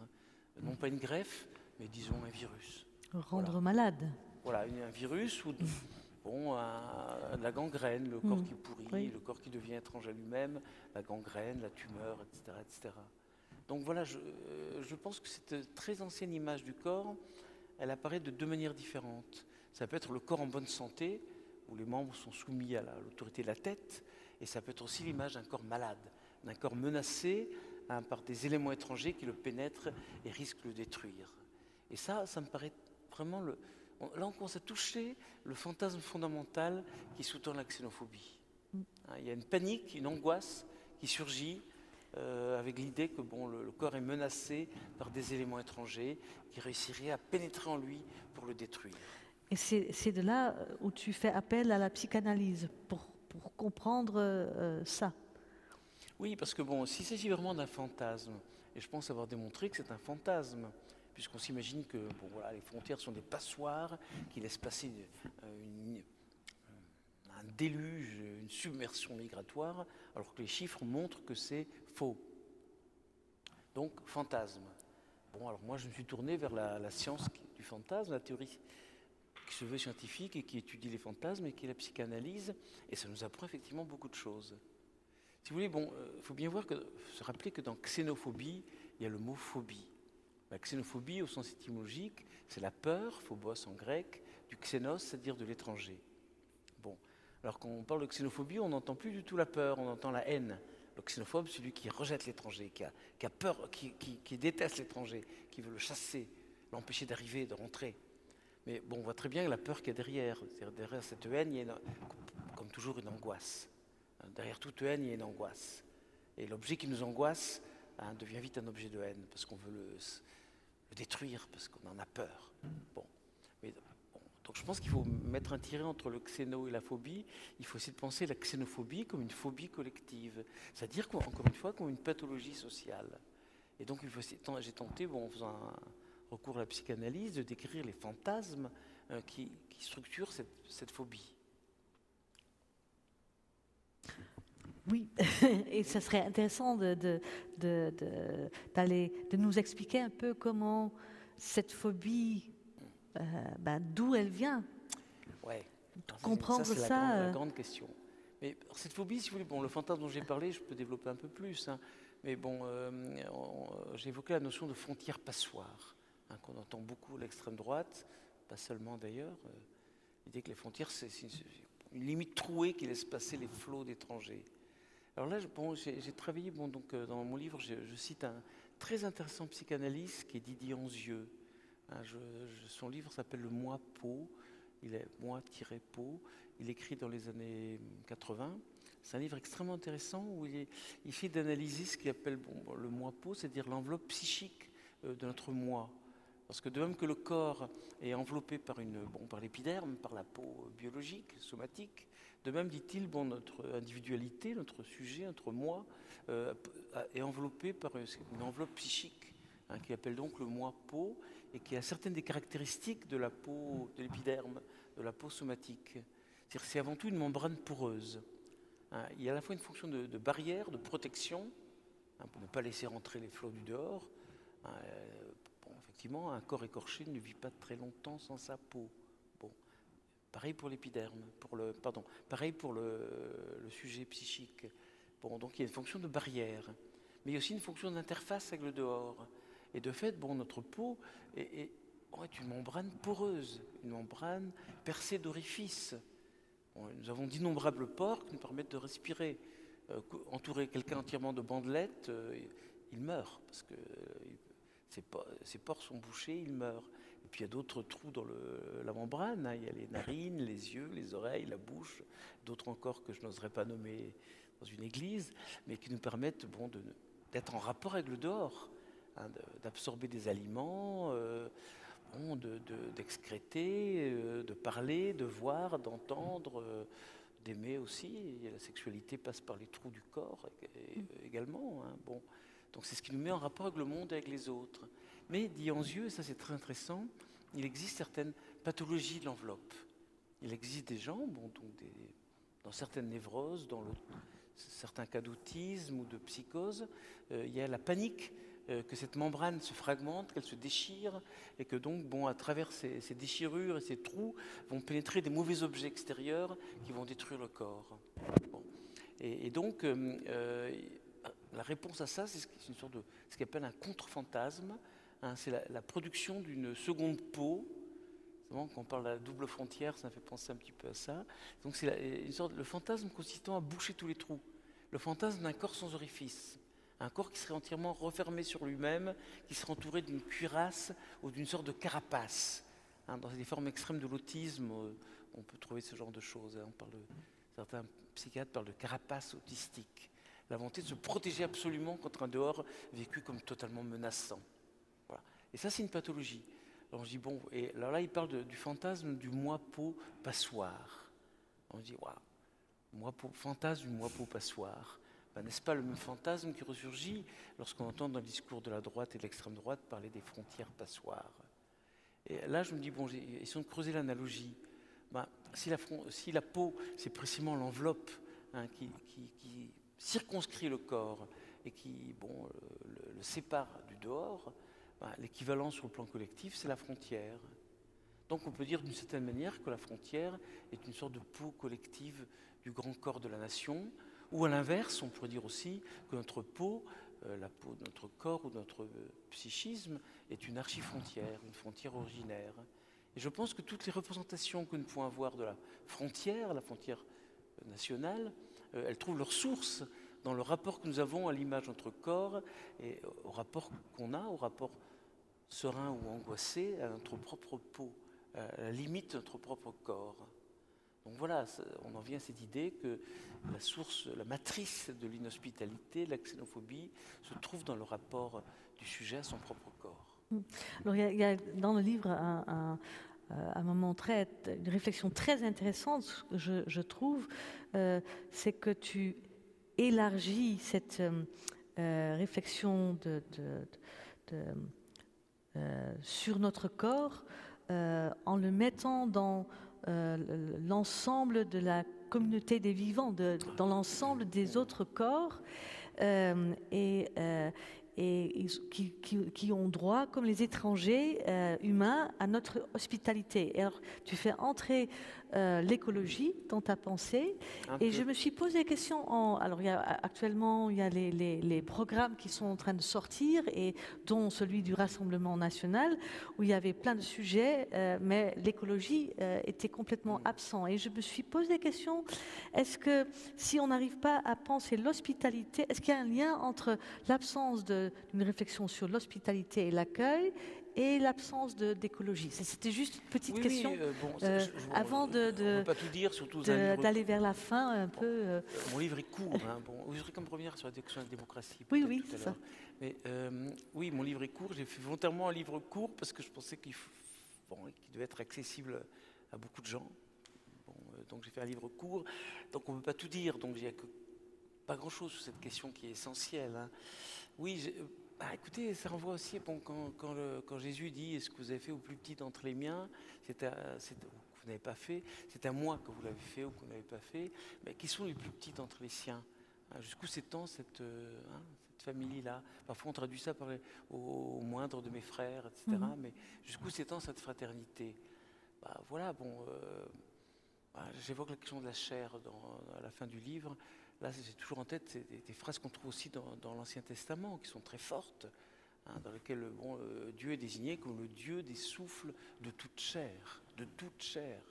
Non pas une greffe, mais disons un virus. Rendre malade. Voilà, un virus ou bon, la gangrène, le corps qui pourrit, oui. Le corps qui devient étrange à lui-même, la gangrène, la tumeur, etc. etc. Donc voilà, je pense que cette très ancienne image du corps, elle apparaît de deux manières différentes. Ça peut être le corps en bonne santé, où les membres sont soumis à l'autorité de la tête, et ça peut être aussi l'image d'un corps malade, d'un corps menacé par des éléments étrangers qui le pénètrent et risquent de le détruire. Et ça me paraît vraiment... Là, on commence à toucher le fantasme fondamental qui sous-tend la xénophobie. Il y a une panique, une angoisse qui surgit avec l'idée que bon, le corps est menacé par des éléments étrangers qui réussiraient à pénétrer en lui pour le détruire. Et c'est de là où tu fais appel à la psychanalyse pour comprendre ça. Oui, parce que bon, s'il s'agit vraiment d'un fantasme, et je pense avoir démontré que c'est un fantasme, puisqu'on s'imagine que bon, voilà, les frontières sont des passoires qui laissent passer un déluge, une submersion migratoire, alors que les chiffres montrent que c'est faux. Donc, fantasme. Bon, alors moi, je me suis tourné vers la science du fantasme, la théorie qui se veut scientifique et qui étudie les fantasmes et qui est la psychanalyse, et ça nous apprend effectivement beaucoup de choses. Si vous voulez, bon, faut bien se rappeler que dans xénophobie, il y a le mot phobie. La xénophobie, au sens étymologique, c'est la peur, phobos en grec, du xénos, c'est-à-dire de l'étranger. Bon, alors quand on parle de xénophobie, on n'entend plus du tout la peur, on entend la haine. Le xénophobe, c'est celui qui rejette l'étranger, qui a peur, qui déteste l'étranger, qui veut le chasser, l'empêcher d'arriver, de rentrer. Mais bon, on voit très bien la peur qu'il y a derrière. Derrière cette haine, il y a comme toujours une angoisse. Derrière toute haine, il y a une angoisse. Et l'objet qui nous angoisse devient vite un objet de haine, parce qu'on veut le détruire, parce qu'on en a peur. Bon. Donc je pense qu'il faut mettre un tiret entre le xéno et la phobie. Il faut essayer de penser la xénophobie comme une phobie collective. C'est-à-dire, encore une fois, comme une pathologie sociale. Et donc j'ai tenté, bon, en faisant un recours à la psychanalyse, de décrire les fantasmes qui structurent cette phobie. Oui, et ça serait intéressant de nous expliquer un peu comment cette phobie, d'où elle vient. Ouais. Comprendre ça. C'est ça. la grande question. Mais cette phobie, si vous voulez, bon, le fantasme dont j'ai parlé, je peux développer un peu plus. Mais bon, j'ai évoqué la notion de frontière passoire, qu'on entend beaucoup à l'extrême droite, pas seulement d'ailleurs. L'idée que les frontières, c'est une limite trouée qui laisse passer les flots d'étrangers. Alors là, j'ai travaillé, donc, dans mon livre, je cite un très intéressant psychanalyste qui est Didier Anzieux. Son livre s'appelle Le Moi-Peau, il est Moi-Peau, il écrit dans les années 80. C'est un livre extrêmement intéressant où il fait d'analyser ce qu'il appelle le moi-peau, c'est-à-dire l'enveloppe psychique de notre moi. Parce que de même que le corps est enveloppé par l'épiderme, par la peau biologique, somatique, De même, dit-il, bon, notre individualité, notre sujet, notre moi, est enveloppé par une enveloppe psychique, hein, qui appelle donc le moi peau, et qui a certaines des caractéristiques de la peau, de l'épiderme, de la peau somatique. C'est-à-dire c'est avant tout une membrane poreuse. Hein, il y a à la fois une fonction de barrière, de protection, hein, pour ne pas laisser rentrer les flots du dehors. Hein, bon, effectivement, un corps écorché ne vit pas très longtemps sans sa peau. Bon. Pareil pour l'épiderme, pareil pour le sujet psychique. Bon, donc il y a une fonction de barrière, mais il y a aussi une fonction d'interface avec le dehors. Et de fait, bon, notre peau est une membrane poreuse, une membrane percée d'orifices. Bon, nous avons d'innombrables pores qui nous permettent de respirer. Entourer quelqu'un entièrement de bandelettes, il meurt, parce que ses pores sont bouchés, il meurt. Et puis il y a d'autres trous dans la membrane, hein. Il y a les narines, les yeux, les oreilles, la bouche, d'autres encore que je n'oserais pas nommer dans une église, mais qui nous permettent d'être en rapport avec le dehors, hein, d'absorber des aliments, d'excréter, de parler, de voir, d'entendre, d'aimer aussi. Et la sexualité passe par les trous du corps également. Hein. Bon. Donc c'est ce qui nous met en rapport avec le monde et avec les autres. Mais dit Anzieux, et ça c'est très intéressant, il existe certaines pathologies de l'enveloppe. Il existe des gens, dans certaines névroses, dans certains cas d'autisme ou de psychose, il y a la panique que cette membrane se fragmente, qu'elle se déchire, et que donc, à travers ces déchirures et ces trous, vont pénétrer des mauvais objets extérieurs qui vont détruire le corps. Bon. Et donc, la réponse à ça, c'est une sorte de ce qu'on appelle un contre-fantasme. Hein, c'est la production d'une seconde peau. Quand on parle de la double frontière, ça me fait penser un petit peu à ça. Donc c'est le fantasme consistant à boucher tous les trous. Le fantasme d'un corps sans orifice. Un corps qui serait entièrement refermé sur lui-même, qui serait entouré d'une cuirasse ou d'une sorte de carapace. Hein, dans les formes extrêmes de l'autisme, on peut trouver ce genre de choses. Hein. Certains psychiatres parlent de carapace autistique. La volonté de se protéger absolument contre un dehors vécu comme totalement menaçant. Voilà. Et ça, c'est une pathologie. Alors je dis, et alors là, il parle du fantasme du moi-peau passoire. On dit, waouh, fantasme du moi-peau passoire. Ben, n'est-ce pas le même fantasme qui ressurgit lorsqu'on entend dans le discours de la droite et de l'extrême droite parler des frontières passoires? Et là, je me dis, essayons de creuser l'analogie. Ben, si la peau, c'est précisément l'enveloppe, hein, qui circonscrit le corps et qui le sépare du dehors, l'équivalent sur le plan collectif, c'est la frontière. Donc on peut dire d'une certaine manière que la frontière est une sorte de peau collective du grand corps de la nation, ou à l'inverse, on pourrait dire aussi que notre peau, la peau de notre corps ou de notre psychisme, est une archifrontière, une frontière originaire. Et je pense que toutes les représentations que nous pouvons avoir de la frontière nationale, elles trouvent leur source dans le rapport que nous avons à l'image de notre corps et au rapport qu'on a, au rapport serein ou angoissé à notre propre peau, à la limite de notre propre corps. Donc voilà, on en vient à cette idée que la source, la matrice de l'inhospitalité, de la xénophobie, se trouve dans le rapport du sujet à son propre corps. Alors il y a dans le livre un moment une réflexion très intéressante, je trouve, c'est que tu élargis cette réflexion sur notre corps en le mettant dans l'ensemble de la communauté des vivants, dans l'ensemble des autres corps et qui ont droit, comme les étrangers humains, à notre hospitalité. Et alors, tu fais entrer l'écologie dans ta pensée. Et je me suis posé la question, alors actuellement, il y a les programmes qui sont en train de sortir, et dont celui du Rassemblement national, où il y avait plein de sujets, mais l'écologie était complètement absent. Et je me suis posé la question, est-ce que si on n'arrive pas à penser l'hospitalité, est-ce qu'il y a un lien entre l'absence d'une réflexion sur l'hospitalité et l'accueil et l'absence d'écologie? C'était juste une petite question avant d'aller vers la fin un peu. Mon livre est court. Vous aurez comme première sur la question de la démocratie. Oui, c'est ça. Mais oui, mon livre est court. J'ai fait volontairement un livre court parce que je pensais qu'il devait être accessible à beaucoup de gens. Bon, donc j'ai fait un livre court, donc on ne peut pas tout dire, donc il n'y a pas grand-chose sur cette question qui est essentielle. Hein. Oui, écoutez, ça renvoie aussi, bon, quand Jésus dit « Est-ce que vous avez fait au plus petit d'entre les miens ?» vous n'avez pas fait, c'est à moi que vous l'avez fait ou que vous n'avez pas fait, mais qui sont les plus petits d'entre les siens? Jusqu'où s'étend cette famille-là? Parfois on traduit ça par au moindre de mes frères, etc. Mais jusqu'où s'étend cette fraternité? Voilà, bon, j'évoque la question de la chair à la fin du livre. Là, j'ai toujours en tête des phrases qu'on trouve aussi dans l'Ancien Testament, qui sont très fortes, hein, dans lesquelles Dieu est désigné comme le Dieu des souffles de toute chair, de toute chair.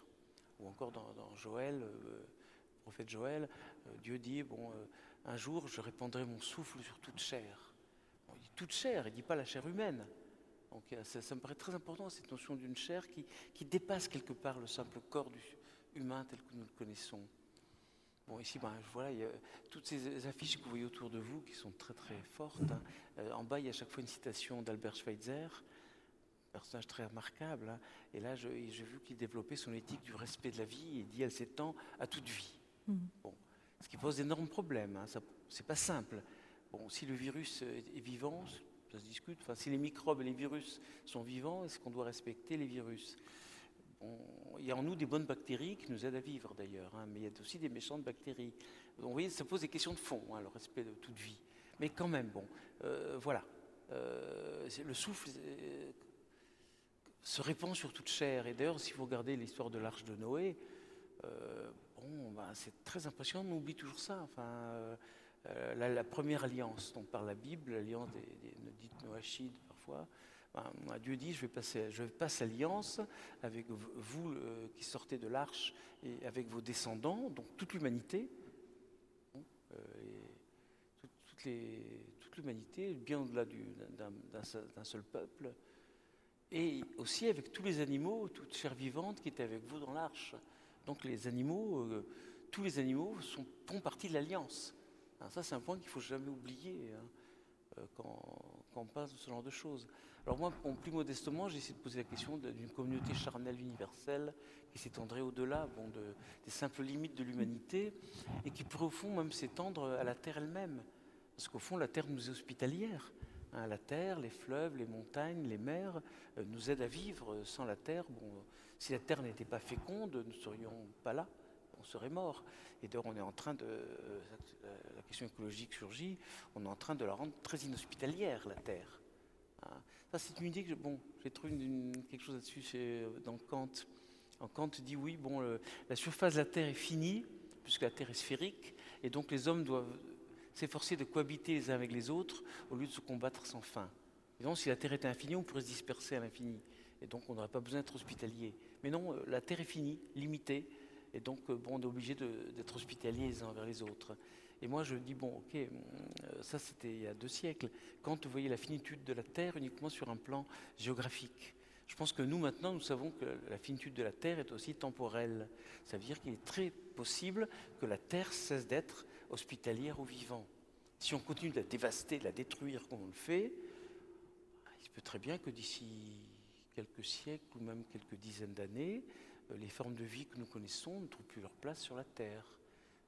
Ou encore dans Joël, le prophète Joël, Dieu dit, un jour je répandrai mon souffle sur toute chair. Bon, il dit toute chair, il ne dit pas la chair humaine. Donc ça me paraît très important, cette notion d'une chair qui dépasse quelque part le simple corps humain tel que nous le connaissons. Bon, ici, voilà, il y a toutes ces affiches que vous voyez autour de vous qui sont très très fortes. Hein. En bas, il y a à chaque fois une citation d'Albert Schweitzer, personnage très remarquable. Hein. Et là, j'ai vu qu'il développait son éthique du respect de la vie et dit elle s'étend à toute vie. Bon, ce qui pose d'énormes problèmes. Hein. C'est pas simple. Bon, si le virus est vivant, ça se discute. Enfin, si les microbes et les virus sont vivants, est-ce qu'on doit respecter les virus? Il y a en nous des bonnes bactéries qui nous aident à vivre d'ailleurs, hein, mais il y a aussi des méchantes bactéries. Donc, vous voyez, ça pose des questions de fond, hein, le respect de toute vie. Mais quand même, voilà. Le souffle se répand sur toute chair. Et d'ailleurs, si vous regardez l'histoire de l'arche de Noé, c'est très impressionnant, on oublie toujours ça. Enfin, la première alliance dont parle la Bible, l'alliance des dites noachides parfois, Dieu dit, je passe alliance avec vous qui sortez de l'arche et avec vos descendants, donc toute l'humanité, toute l'humanité, bien au-delà d'un seul peuple, et aussi avec tous les animaux, toute chair vivante qui était avec vous dans l'arche. Donc les animaux, tous les animaux font partie de l'alliance. Ça, c'est un point qu'il ne faut jamais oublier. Hein. Quand on passe de ce genre de choses. Alors moi, plus modestement, j'ai essayé de poser la question d'une communauté charnelle universelle qui s'étendrait au-delà des simples limites de l'humanité et qui pourrait au fond même s'étendre à la Terre elle-même. Parce qu'au fond, la Terre nous est hospitalière. Hein, la Terre, les fleuves, les montagnes, les mers nous aident à vivre. Sans la Terre, si la Terre n'était pas féconde, nous ne serions pas là. On serait mort. Et d'ailleurs, on est en train la question écologique surgit, on est en train de la rendre très inhospitalière, la Terre. Hein. Ça, c'est une idée que j'ai trouvé quelque chose là-dessus dans Kant. Kant dit oui, la surface de la Terre est finie, puisque la Terre est sphérique, et donc les hommes doivent s'efforcer de cohabiter les uns avec les autres au lieu de se combattre sans fin. Et donc, si la Terre était infinie, on pourrait se disperser à l'infini. Et donc, on n'aurait pas besoin d'être hospitalier. Mais non, la Terre est finie, limitée. Et donc, on est obligé d'être hospitaliers les uns envers les autres. Et moi, je dis, ok, ça c'était il y a 2 siècles. Quand vous voyez la finitude de la Terre uniquement sur un plan géographique. Je pense que nous, maintenant, nous savons que la finitude de la Terre est aussi temporelle. Ça veut dire qu'il est très possible que la Terre cesse d'être hospitalière aux vivants. Si on continue de la dévaster, de la détruire comme on le fait, il se peut très bien que d'ici quelques siècles ou même quelques dizaines d'années, les formes de vie que nous connaissons ne trouvent plus leur place sur la Terre.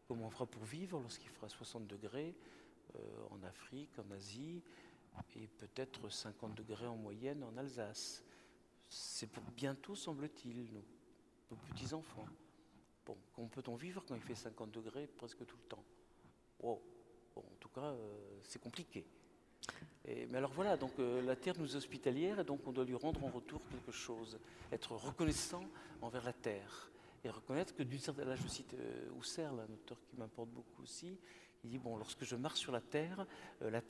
Comment on fera pour vivre lorsqu'il fera 60 degrés en Afrique, en Asie, et peut-être 50 degrés en moyenne en Alsace? C'est pour bientôt, semble-t-il, nos petits-enfants. Comment peut-on vivre quand il fait 50 degrés presque tout le temps? En tout cas, c'est compliqué. Mais alors voilà, donc la Terre nous est hospitalière et donc on doit lui rendre en retour quelque chose. Être reconnaissant envers la Terre. Et reconnaître que d'une certaine... Là je cite Husserl, un auteur qui m'importe beaucoup aussi. Il dit, lorsque je marche sur la Terre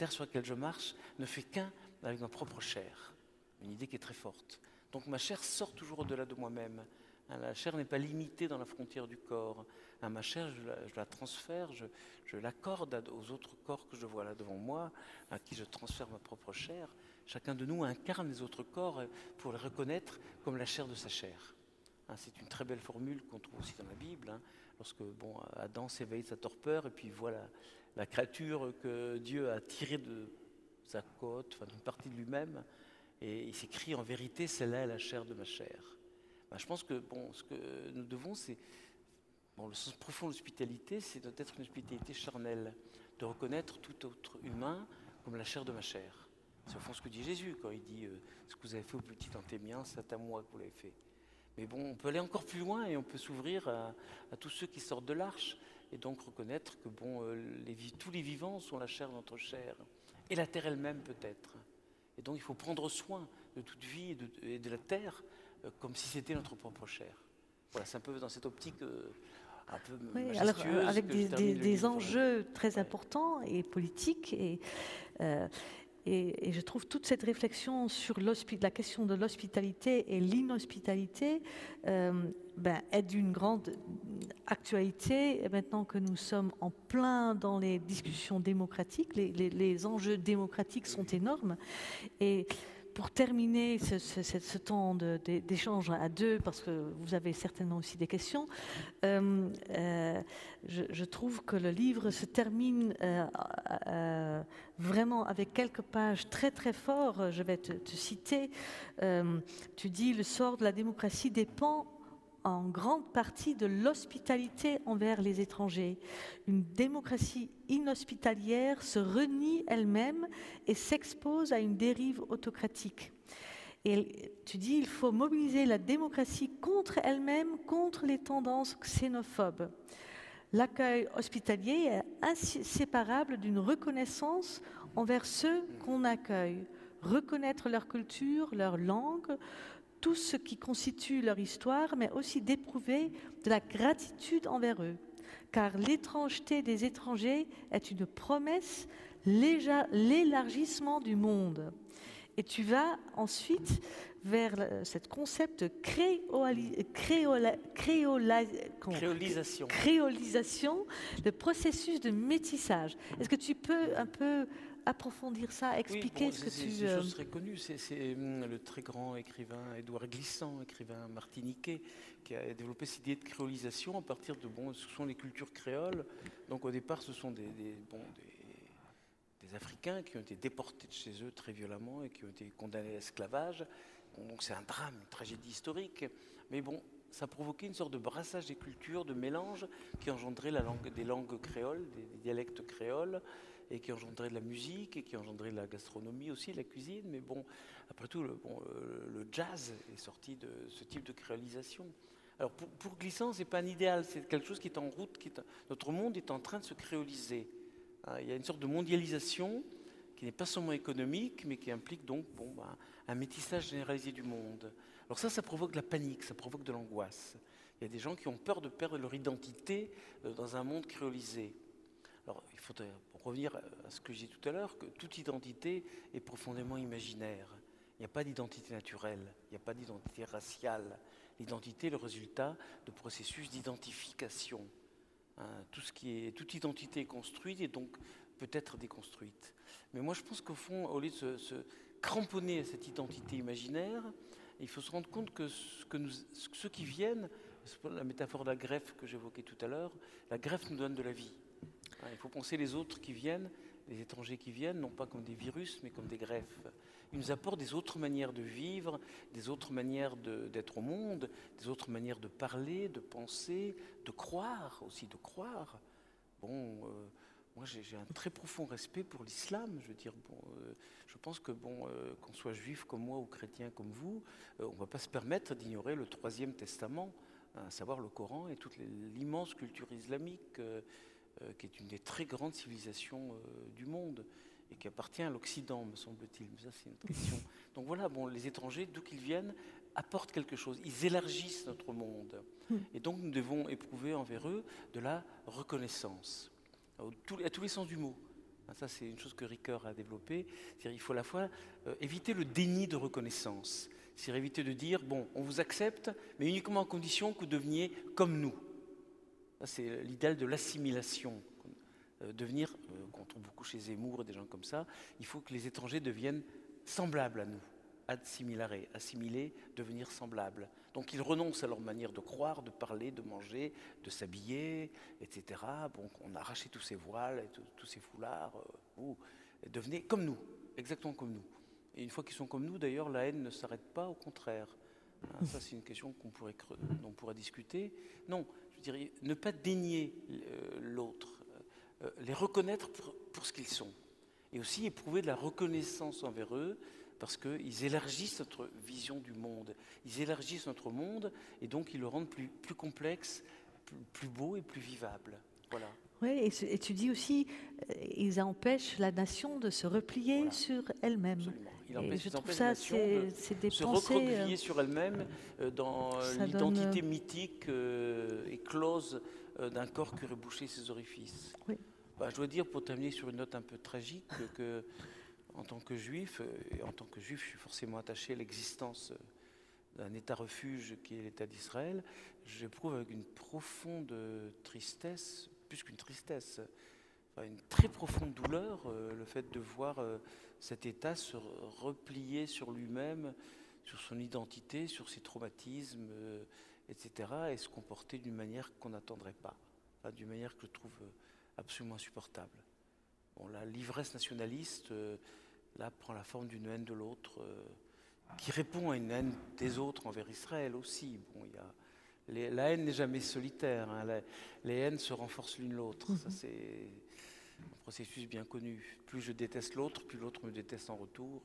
sur laquelle je marche ne fait qu'un avec ma propre chair. Une idée qui est très forte. Donc ma chair sort toujours au-delà de moi-même. Hein, la chair n'est pas limitée dans la frontière du corps. Hein, ma chair, je la transfère, je l'accorde aux autres corps que je vois là devant moi, à qui je transfère ma propre chair. Chacun de nous incarne les autres corps pour les reconnaître comme la chair de sa chair. Hein, c'est une très belle formule qu'on trouve aussi dans la Bible. Hein, lorsque Adam s'éveille de sa torpeur et puis voit la créature que Dieu a tirée de sa côte, d'une partie de lui-même, et il s'écrit en vérité, celle-là est la chair de ma chair. Je pense que ce que nous devons, c'est Bon, le sens profond de l'hospitalité, c'est d'être une hospitalité charnelle, de reconnaître tout autre humain comme la chair de ma chair. C'est au fond ce que dit Jésus quand il dit ce que vous avez fait au plus petit mien, c'est à moi que vous l'avez fait. Mais bon, on peut aller encore plus loin et on peut s'ouvrir à tous ceux qui sortent de l'arche et donc reconnaître que bon, tous les vivants sont la chair de notre chair et la terre elle-même peut-être. Et donc il faut prendre soin de toute vie et de la terre comme si c'était notre propre chair. Voilà, c'est un peu dans cette optique un peu majestueuse. Alors, avec des enjeux très ouais. importants et politiques et je trouve toute cette réflexion sur la question de l'hospitalité et l'inhospitalité est d'une grande actualité maintenant que nous sommes en plein dans les discussions démocratiques. Les enjeux démocratiques sont énormes. Et pour terminer ce temps d'échange à deux, parce que vous avez certainement aussi des questions, je trouve que le livre se termine vraiment avec quelques pages très très fortes. Je vais te citer. Tu dis « Le sort de la démocratie dépend en grande partie de l'hospitalité envers les étrangers. Une démocratie inhospitalière se renie elle-même et s'expose à une dérive autocratique. » Et tu dis il faut mobiliser la démocratie contre elle-même, contre les tendances xénophobes. L'accueil hospitalier est inséparable d'une reconnaissance envers ceux qu'on accueille. Reconnaître leur culture, leur langue, tout ce qui constitue leur histoire, mais aussi d'éprouver de la gratitude envers eux. Car l'étrangeté des étrangers est une promesse, l'élargissement du monde. Et tu vas ensuite vers ce concept de créolisation, le processus de métissage. Est-ce que tu peux un peu approfondir ça, expliquer ce que tu... C'est une chose très connue, c'est le très grand écrivain Édouard Glissant, écrivain martiniquais, qui a développé cette idée de créolisation à partir de, ce sont les cultures créoles. Donc au départ, ce sont des Africains qui ont été déportés de chez eux très violemment et qui ont été condamnés à l'esclavage. Bon, donc c'est un drame, une tragédie historique. Mais bon, ça a provoqué une sorte de brassage des cultures, de mélange qui engendrait des langues créoles, des dialectes créoles, et qui engendrait de la musique, et qui engendrait de la gastronomie aussi, de la cuisine. Mais bon, après tout, le jazz est sorti de ce type de créolisation. Alors pour Glissant, ce n'est pas un idéal, c'est quelque chose qui est en route. Notre monde est en train de se créoliser. Il y a une sorte de mondialisation qui n'est pas seulement économique, mais qui implique donc un métissage généralisé du monde. Alors ça provoque de la panique, ça provoque de l'angoisse. Il y a des gens qui ont peur de perdre leur identité dans un monde créolisé. Alors il faudrait revenir à ce que j'ai dit tout à l'heure, que toute identité est profondément imaginaire. Il n'y a pas d'identité naturelle, il n'y a pas d'identité raciale. L'identité est le résultat de processus d'identification. Toute identité est construite et donc peut être déconstruite. Mais moi je pense qu'au fond, au lieu de se cramponner à cette identité imaginaire, il faut se rendre compte que ceux qui viennent, la métaphore de la greffe que j'évoquais tout à l'heure, la greffe nous donne de la vie. Il faut penser les autres qui viennent, les étrangers qui viennent, non pas comme des virus, mais comme des greffes. Ils nous apportent des autres manières de vivre, des autres manières d'être au monde, des autres manières de parler, de penser, de croire aussi, de croire. Moi j'ai un très profond respect pour l'islam. Je veux dire, je pense que qu'on soit juif comme moi ou chrétien comme vous, on ne va pas se permettre d'ignorer le troisième testament, à savoir le Coran et toute l'immense culture islamique qui est une des très grandes civilisations du monde et qui appartient à l'Occident, me semble-t-il. Mais ça, c'est une autre question. Donc voilà, les étrangers, d'où qu'ils viennent, apportent quelque chose. Ils élargissent notre monde. Et donc, nous devons éprouver envers eux de la reconnaissance, à tous les sens du mot. Ça, c'est une chose que Ricoeur a développée. C'est-à-dire, il faut à la fois éviter le déni de reconnaissance. C'est-à-dire éviter de dire, on vous accepte, mais uniquement à condition que vous deveniez comme nous. Ça, c'est l'idéal de l'assimilation. Devenir, qu'on trouve beaucoup chez Zemmour et des gens comme ça, il faut que les étrangers deviennent semblables à nous. Assimiler, devenir semblables. Donc ils renoncent à leur manière de croire, de parler, de manger, de s'habiller, etc. On a arraché tous ces voiles, et tous ces foulards. Devenez comme nous, exactement comme nous. Et une fois qu'ils sont comme nous, d'ailleurs, la haine ne s'arrête pas, au contraire. Ça, c'est une question dont on pourrait discuter. Non, je veux je dirais, ne pas dénier l'autre, les reconnaître pour ce qu'ils sont. Et aussi éprouver de la reconnaissance envers eux, parce qu'ils élargissent notre vision du monde. Ils élargissent notre monde, et donc ils le rendent plus complexe, plus beau et plus vivable. Voilà. Oui, et tu dis aussi, ils empêchent la nation de se replier Voilà. sur elle-même. Absolument. Je trouve ça, c'est des se pensées... recroqueviller sur elle-même dans l'identité donne... mythique éclose d'un corps qui aurait bouché ses orifices. Oui. Bah, je dois dire, pour terminer sur une note un peu tragique, que en tant que juif, je suis forcément attaché à l'existence d'un État refuge qui est l'État d'Israël. J'éprouve avec une profonde tristesse, plus qu'une tristesse, enfin une très profonde douleur, le fait de voir cet État se replier sur lui-même, sur son identité, sur ses traumatismes, etc., et se comporter d'une manière qu'on n'attendrait pas, enfin, d'une manière que je trouve absolument insupportable. Bon, la l'ivresse nationaliste, là, prend la forme d'une haine de l'autre, qui répond à une haine des autres envers Israël aussi. Bon, la haine n'est jamais solitaire, hein. Les haines se renforcent l'une l'autre. Ça, c'est un processus bien connu. Plus je déteste l'autre, plus l'autre me déteste en retour.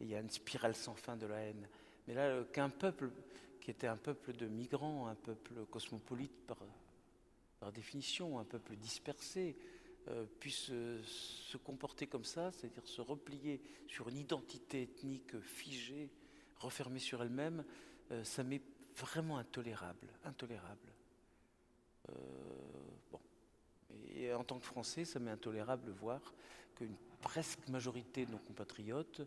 Et il y a une spirale sans fin de la haine. Mais là, qu'un peuple qui était un peuple de migrants, un peuple cosmopolite par définition, un peuple dispersé, puisse se comporter comme ça, c'est-à-dire se replier sur une identité ethnique figée, refermée sur elle-même, ça m'est vraiment intolérable. Bon. Et en tant que Français, ça m'est intolérable de voir qu'une presque majorité de nos compatriotes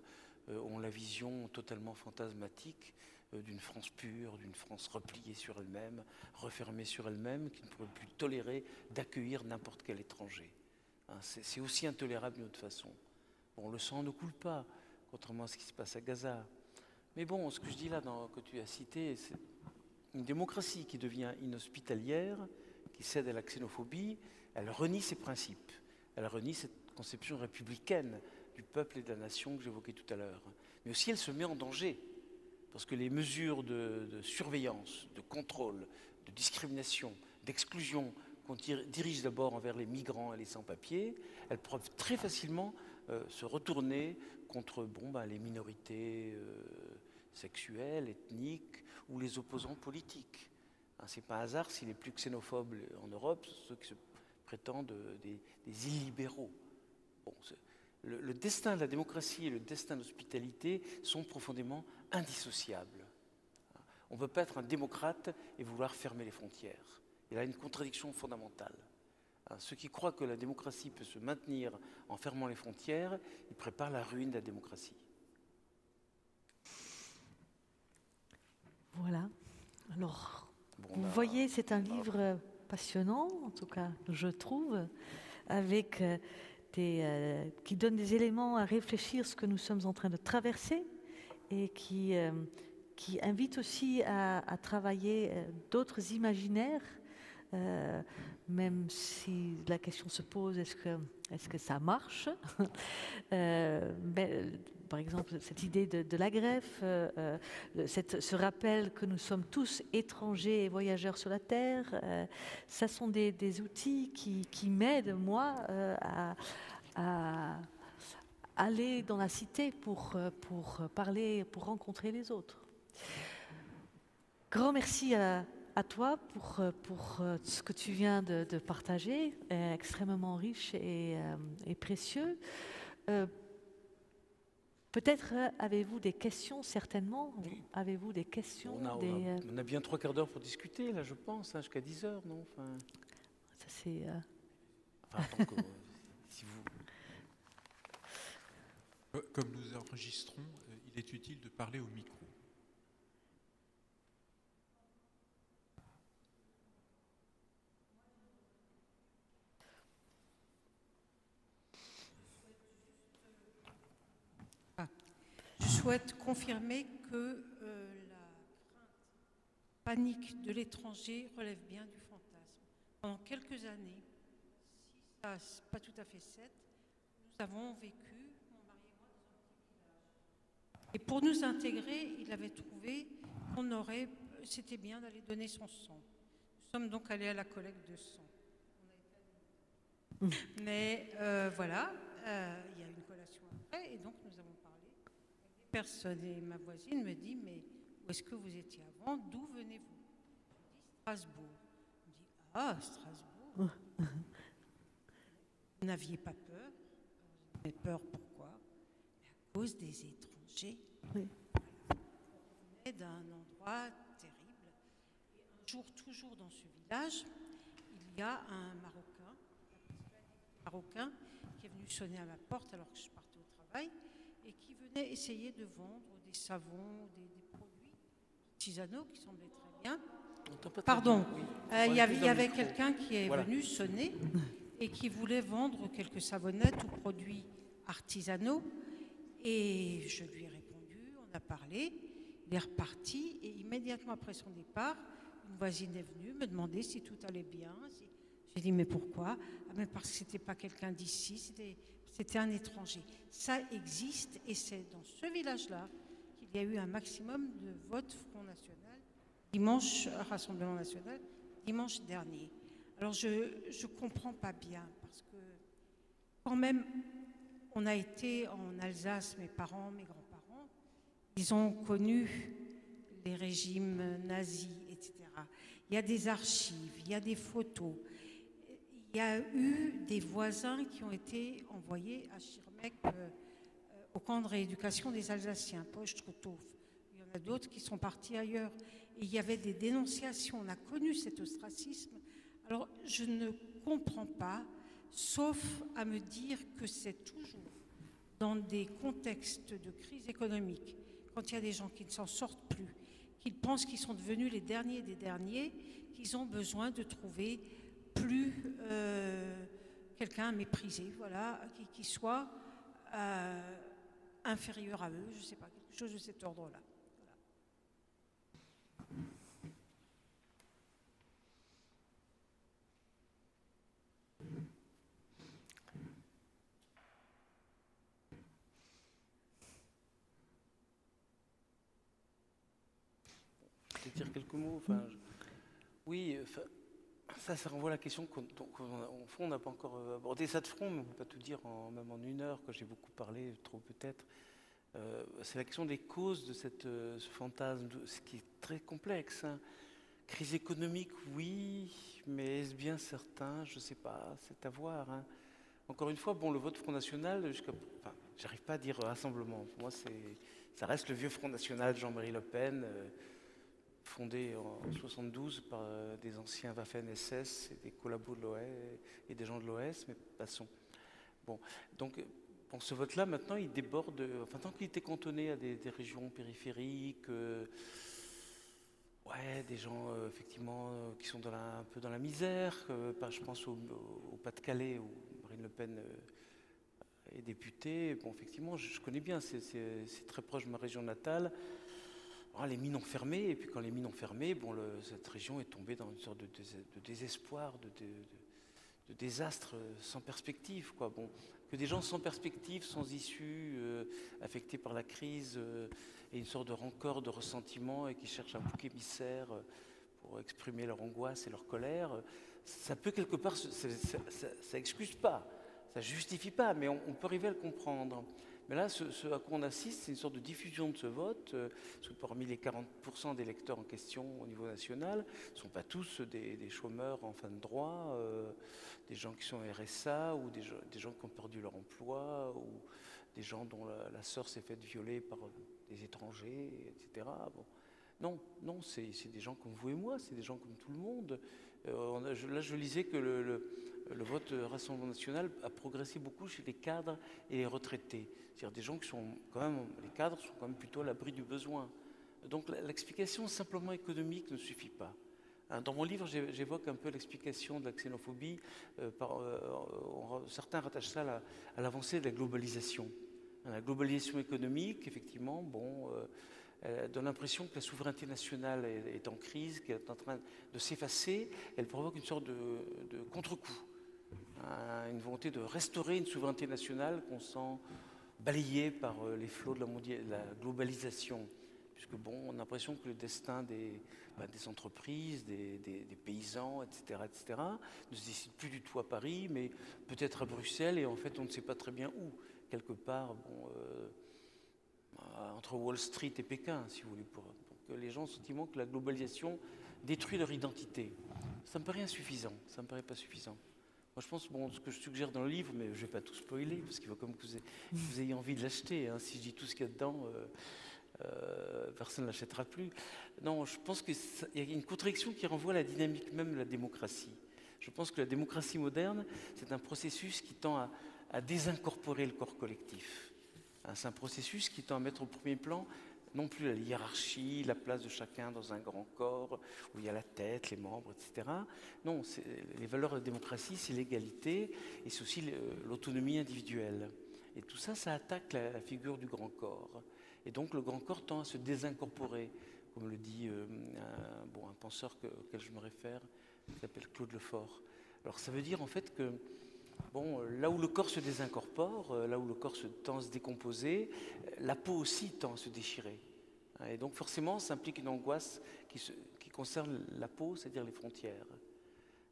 ont la vision totalement fantasmatique d'une France pure, d'une France repliée sur elle-même, refermée sur elle-même, qui ne pourrait plus tolérer d'accueillir n'importe quel étranger. Hein, c'est aussi intolérable d'une autre façon. Bon, le sang ne coule pas, contrairement à ce qui se passe à Gaza. Mais bon, ce que je dis là, que tu as cité, c'est une démocratie qui devient inhospitalière, qui cède à la xénophobie, elle renie ses principes, elle renie cette conception républicaine du peuple et de la nation que j'évoquais tout à l'heure. Mais aussi elle se met en danger, parce que les mesures de surveillance, de contrôle, de discrimination, d'exclusion qu'on dirige d'abord envers les migrants et les sans-papiers, elles peuvent très facilement se retourner contre les minorités sexuelles, ethniques ou les opposants politiques. Hein, c'est pas un hasard si les plus xénophobes en Europe sont ceux qui se prétendent des illibéraux. Bon, le destin de la démocratie et le destin de l'hospitalité sont profondément indissociables. On ne peut pas être un démocrate et vouloir fermer les frontières. Il y a une contradiction fondamentale. Ceux qui croient que la démocratie peut se maintenir en fermant les frontières, ils préparent la ruine de la démocratie. Voilà. Alors, vous voyez, c'est un livre passionnant, en tout cas, je trouve, avec qui donne des éléments à réfléchir ce que nous sommes en train de traverser et qui invite aussi à travailler d'autres imaginaires, même si la question se pose, est-ce que ça marche? Par exemple, cette idée de la greffe, ce rappel que nous sommes tous étrangers et voyageurs sur la Terre, ça sont des outils qui m'aident, moi, à aller dans la cité pour parler, pour rencontrer les autres. Grand merci à toi pour ce que tu viens de partager, extrêmement riche et précieux. Peut-être avez-vous des questions, certainement. Oui. Avez-vous des questions? On a bien 3 quarts d'heure pour discuter, là, je pense, jusqu'à 10 heures, non? Enfin... Ça, c'est... Enfin, tant que, si vous... Comme nous enregistrons, il est utile de parler au micro. Je souhaite confirmer que la panique de l'étranger relève bien du fantasme. Pendant quelques années, 6 à pas tout à fait 7, nous avons vécu, mon mari et moi, dans un petit village. Et pour nous intégrer, il avait trouvé c'était bien d'aller donner son sang. Nous sommes donc allés à la collecte de sang. Mais voilà, il y a une collation après, et donc nous avons parlé avec des personnes. Et ma voisine me dit, mais où est-ce que vous étiez avant? D'où venez-vous? Je dis Strasbourg. Elle me dit, ah, Strasbourg. Vous n'aviez pas peur? Vous avez peur pourquoi? Mais à cause des étrangers. Oui. On venait d'un endroit terrible. Et un jour, toujours dans ce village, il y a un Marocain qui est venu sonner à ma porte alors que je partais au travail et qui venait essayer de vendre des savons, des produits artisanaux qui semblaient très bien. Pardon, il y avait quelqu'un qui est venu sonner et qui voulait vendre quelques savonnettes ou produits artisanaux. Et je lui ai répondu, on a parlé, il est reparti et immédiatement après son départ, une voisine est venue me demander si tout allait bien. J'ai dit, mais pourquoi? Ah, mais parce que ce n'était pas quelqu'un d'ici, c'était un étranger. Ça existe et c'est dans ce village-là qu'il y a eu un maximum de votes Front National, dimanche, Rassemblement National, dimanche dernier. Alors je ne comprends pas bien parce que quand même, on a été en Alsace, mes parents, mes grands-parents, ils ont connu les régimes nazis, etc. Il y a des archives, il y a des photos. Il y a eu des voisins qui ont été envoyés à Schirmeck au camp de rééducation des Alsaciens, Pochtroutow. Il y en a d'autres qui sont partis ailleurs. Et il y avait des dénonciations. On a connu cet ostracisme. Alors, je ne comprends pas, sauf à me dire que c'est toujours dans des contextes de crise économique, quand il y a des gens qui ne s'en sortent plus, qu'ils pensent qu'ils sont devenus les derniers des derniers, qu'ils ont besoin de trouver plus quelqu'un à mépriser, voilà, qui soit inférieur à eux, je ne sais pas, quelque chose de cet ordre-là. Voilà. Je vais dire quelques mots. Oui, ça renvoie à la question qu'au fond, on n'a pas encore abordé ça de front, mais on ne peut pas tout dire même en une heure, que j'ai beaucoup parlé, trop peut-être. C'est la question des causes de ce fantasme, ce qui est très complexe. Hein. Crise économique, oui, mais est-ce bien certain? Je ne sais pas, c'est à voir. Hein. Encore une fois, bon, le vote Front National, j'arrive pas à dire rassemblement. Pour moi, ça reste le vieux Front National de Jean-Marie Le Pen, fondé en 1972 par des anciens Waffen-SS et des collabos de l'OS et des gens de l'OS, mais passons. Bon, donc, ce vote-là, maintenant, il déborde, tant qu'il était cantonné à des régions périphériques, des gens, effectivement, qui sont un peu dans la misère, je pense au Pas-de-Calais, où Marine Le Pen est députée. Bon, effectivement, je connais bien, c'est très proche de ma région natale. Alors, les mines ont fermé, et puis quand les mines ont fermé, cette région est tombée dans une sorte de désespoir, de désastre sans perspective, quoi. Bon, que des gens sans perspective, sans issue, affectés par la crise, et une sorte de rancœur, de ressentiment, et qui cherchent un bouc émissaire pour exprimer leur angoisse et leur colère, ça peut quelque part, ça excuse pas, ça justifie pas, mais on peut arriver à le comprendre. Mais là, ce à quoi on assiste, c'est une sorte de diffusion de ce vote, parce que parmi les 40% d'électeurs en question au niveau national, ce ne sont pas tous des chômeurs en fin de droit, des gens qui sont RSA, ou des gens qui ont perdu leur emploi, ou des gens dont la sœur s'est faite violer par des étrangers, etc. Bon. Non, c'est des gens comme vous et moi, c'est des gens comme tout le monde. Là, je lisais que le vote Rassemblement National a progressé beaucoup chez les cadres et les retraités. C'est-à-dire des gens qui sont quand même, les cadres sont quand même plutôt à l'abri du besoin. Donc l'explication simplement économique ne suffit pas. Dans mon livre, j'évoque un peu l'explication de la xénophobie. Certains rattachent ça à l'avancée de la globalisation. La globalisation économique, effectivement, elle donne l'impression que la souveraineté nationale est en crise, qu'elle est en train de s'effacer. Elle provoque une sorte de contre-coup, une volonté de restaurer une souveraineté nationale qu'on sent balayée par les flots de la globalisation. puisque bon, on a l'impression que le destin des entreprises, des paysans, etc., ne se décide plus du tout à Paris, mais peut-être à Bruxelles, et en fait on ne sait pas très bien où, quelque part, entre Wall Street et Pékin, si vous voulez. Donc les gens ont le sentiment que la globalisation détruit leur identité. Ça me paraît insuffisant, ça me paraît pas suffisant. Moi, je pense, ce que je suggère dans le livre, mais je ne vais pas tout spoiler, parce qu'il faut comme que vous ayez envie de l'acheter. Hein. Si je dis tout ce qu'il y a dedans, personne ne l'achètera plus. Non, je pense qu'il y a une contradiction qui renvoie à la dynamique même de la démocratie. Je pense que la démocratie moderne, c'est un processus qui tend à désincorporer le corps collectif. Hein, c'est un processus qui tend à mettre au premier plan non plus la hiérarchie, la place de chacun dans un grand corps, où il y a la tête, les membres, etc. Non, les valeurs de la démocratie, c'est l'égalité, et c'est aussi l'autonomie individuelle. Et tout ça, ça attaque la figure du grand corps. Et donc le grand corps tend à se désincorporer, comme le dit un penseur auquel je me réfère, qui s'appelle Claude Lefort. Alors ça veut dire en fait que là où le corps se désincorpore, là où le corps tend à se décomposer, la peau aussi tend à se déchirer. Et donc forcément, ça implique une angoisse qui concerne la peau, c'est-à-dire les frontières.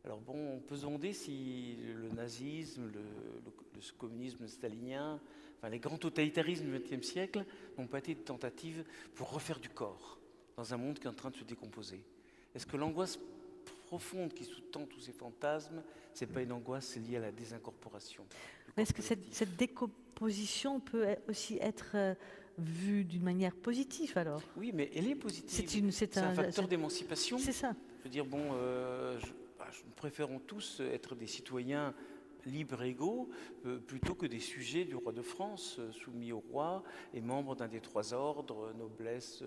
Alors on peut se demander si le nazisme, le communisme stalinien, les grands totalitarismes du XXe siècle n'ont pas été des tentatives pour refaire du corps dans un monde qui est en train de se décomposer. Est-ce que l'angoisse profonde qui sous-tend tous ces fantasmes, c'est pas une angoisse liée à la désincorporation? Est-ce que cette décomposition peut aussi être vue d'une manière positive alors? Oui, mais elle est positive. C'est un facteur d'émancipation. C'est ça. Je veux dire, nous préférons tous être des citoyens libres et égaux plutôt que des sujets du roi de France soumis au roi et membres d'un des 3 ordres, noblesse,